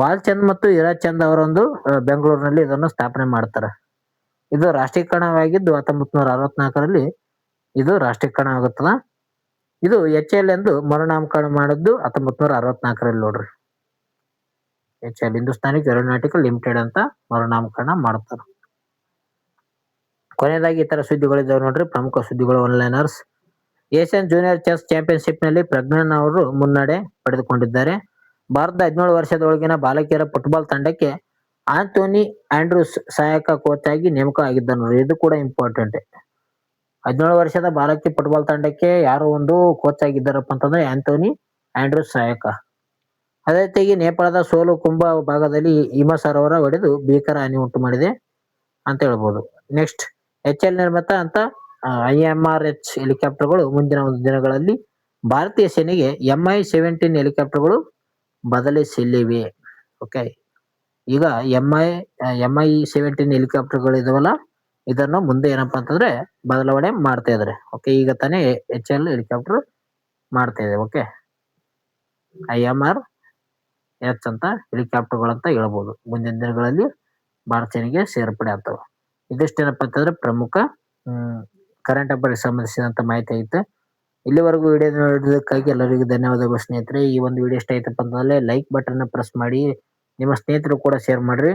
ವಾಲ್ಚಂದ್ ಮತ್ತು ಹಿರಾಚಂದ್ ಅವರೊಂದು ಬೆಂಗಳೂರಿನಲ್ಲಿ ಇದನ್ನು ಸ್ಥಾಪನೆ ಮಾಡ್ತಾರೆ. ಇದು ರಾಷ್ಟ್ರೀಕರಣವಾಗಿದ್ದು 1964ರಲ್ಲಿ ಇದು ರಾಷ್ಟ್ರೀಕರಣ ಆಗುತ್ತದ. ಇದು HAL ಎಂದು ಮರುನಾಮಕರಣ ಮಾಡಿದ್ದು 1964ರಲ್ಲಿ ನೋಡ್ರಿ. HAL ಹಿಂದೂಸ್ತಾನಿ ಏರೋನಾಟಿಕಲ್ ಲಿಮಿಟೆಡ್ ಅಂತ ಮರುನಾಮಕರಣ ಮಾಡ್ತಾರೆ. ಕೊನೆಯದಾಗಿ ಇತರ ಸುದ್ದಿಗಳಿದ್ದಾವೆ ನೋಡ್ರಿ. ಪ್ರಮುಖ ಸುದ್ದಿಗಳು ಒನ್ಲೈನರ್ಸ್. ಏಷ್ಯನ್ ಜೂನಿಯರ್ ಚೆಸ್ ಚಾಂಪಿಯನ್ಶಿಪ್ನಲ್ಲಿ ಪ್ರಜ್ಞಾನ್ ಅವರು ಮುನ್ನಡೆ ಪಡೆದುಕೊಂಡಿದ್ದಾರೆ. ಭಾರತದ 17 ವರ್ಷದ ಒಳಗಿನ ಬಾಲಕಿಯರ ಫುಟ್ಬಾಲ್ ತಂಡಕ್ಕೆ ಆಂಥೋನಿ ಆಂಡ್ರೂಸ್ ಸಹಾಯಕ ಕೋಚ್ ಆಗಿ ನೇಮಕ ಆಗಿದ್ದರು. ಇದು ಕೂಡ ಇಂಪಾರ್ಟೆಂಟ್. 17 ವರ್ಷದ ಬಾಲಕಿ ಫುಟ್ಬಾಲ್ ತಂಡಕ್ಕೆ ಯಾರು ಒಂದು ಕೋಚ್ ಆಗಿದ್ದಾರಪ್ಪ ಅಂತಂದ್ರೆ ಆಂಥೋನಿ ಆಂಡ್ರೂಸ್ ಸಹಾಯಕ. ಅದೇ ರೀತಿಯಾಗಿ ನೇಪಾಳದ ಸೋಲು ಕುಂಭ ಭಾಗದಲ್ಲಿ ಹಿಮ ಸರೋವರ ಒಡೆದು ಭೀಕರ ಹಾನಿ ಉಂಟು ಮಾಡಿದೆ ಅಂತ ಹೇಳ್ಬೋದು. ನೆಕ್ಸ್ಟ್, HAL ನಿರ್ಮಿತ ಅಂತ IMRH ಹೆಲಿಕಾಪ್ಟರ್ಗಳು ಮುಂದಿನ ಒಂದು ದಿನಗಳಲ್ಲಿ ಭಾರತೀಯ ಸೇನೆಗೆ Mi-17 ಹೆಲಿಕಾಪ್ಟರ್ಗಳು ಬದಲಿಸಲಿವೆ. ಓಕೆ, ಈಗ Mi-17 ಹೆಲಿಕಾಪ್ಟರ್ಗಳು ಇದಾವಲ್ಲ, ಇದನ್ನು ಮುಂದೆ ಏನಪ್ಪಾ ಅಂತಂದ್ರೆ ಬದಲಾವಣೆ ಮಾಡ್ತಾ ಇದಾರೆ. ಓಕೆ, ಈಗ ತಾನೇ HAL ಹೆಲಿಕಾಪ್ಟರ್ ಮಾಡ್ತಾ ಇದೆ. ಓಕೆ, IMRH ಅಂತ ಹೆಲಿಕಾಪ್ಟರ್ಗಳಂತ ಹೇಳ್ಬೋದು. ಮುಂದಿನ ದಿನಗಳಲ್ಲಿ ಭಾರತ ಸೇನೆಗೆ ಸೇರ್ಪಡೆ ಆಗ್ತವೆ. ಇದಿಷ್ಟೇನಪ್ಪ ಅಂತಂದ್ರೆ ಪ್ರಮುಖ ಕರೆಂಟ್ ಅಫೇರ್ಸ್ ಸಂಬಂಧಿಸಿದಂತ ಮಾಹಿತಿ ಐತೆ. ಇಲ್ಲಿವರೆಗೂ ವಿಡಿಯೋ ನೋಡಿದ್ದಕ್ಕಾಗಿ ಎಲ್ಲರಿಗೂ ಧನ್ಯವಾದಗಳು ಸ್ನೇಹಿತರೆ. ಈ ಒಂದು ವಿಡಿಯೋ ಇಷ್ಟ ಆಯ್ತಪ್ಪ ಅಂತಂದ್ರೆ ಲೈಕ್ ಬಟನ್ ಪ್ರೆಸ್ ಮಾಡಿ, ನಿಮ್ಮ ಸ್ನೇಹಿತರು ಕೂಡ ಶೇರ್ ಮಾಡ್ರಿ.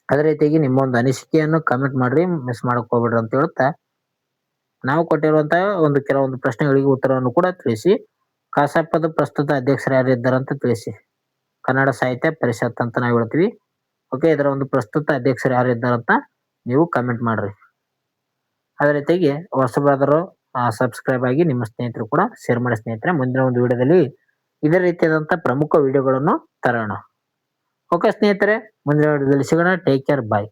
ಅದೇ ರೀತಿಯಾಗಿ ನಿಮ್ಮ ಒಂದು ಅನಿಸಿಕೆಯನ್ನು ಕಮೆಂಟ್ ಮಾಡ್ರಿ, ಮಿಸ್ ಮಾಡಕ್ ಹೋಗ್ಬೇಡ್ರಿ ಅಂತ ಹೇಳ್ತಾ, ನಾವು ಕೊಟ್ಟಿರುವಂತಹ ಕೆಲವೊಂದು ಪ್ರಶ್ನೆಗಳಿಗೆ ಉತ್ತರವನ್ನು ಕೂಡ ತಿಳಿಸಿ. ಕಸಾಪದ ಪ್ರಸ್ತುತ ಅಧ್ಯಕ್ಷರು ಯಾರಿದ್ದಾರಂತ ತಿಳಿಸಿ. ಕನ್ನಡ ಸಾಹಿತ್ಯ ಪರಿಷತ್ ಅಂತ ನಾವು ಹೇಳ್ತೀವಿ. ಓಕೆ, ಇದರ ಒಂದು ಪ್ರಸ್ತುತ ಅಧ್ಯಕ್ಷರು ಯಾರಿದ್ದಾರಂತ ನೀವು ಕಮೆಂಟ್ ಮಾಡ್ರಿ. ಅದೇ ರೀತಿಯಾಗಿ ಹೊಸಬರಾದರು ಸಬ್ಸ್ಕ್ರೈಬ್ ಆಗಿ ನಿಮ್ಮ ಸ್ನೇಹಿತರು ಕೂಡ ಶೇರ್ ಮಾಡಿ ಸ್ನೇಹಿತರೆ. ಮುಂದಿನ ಒಂದು ವಿಡಿಯೋದಲ್ಲಿ ಇದೇ ರೀತಿಯಾದಂತ ಪ್ರಮುಖ ವಿಡಿಯೋಗಳನ್ನು ತರೋಣ. ಓಕೆ ಸ್ನೇಹಿತರೆ, ಮುಂದಿನ ವಿಡಿಯೋದಲ್ಲಿ ಸಿಗೋಣ. ಟೇಕ್ ಕೇರ್, ಬಾಯ್.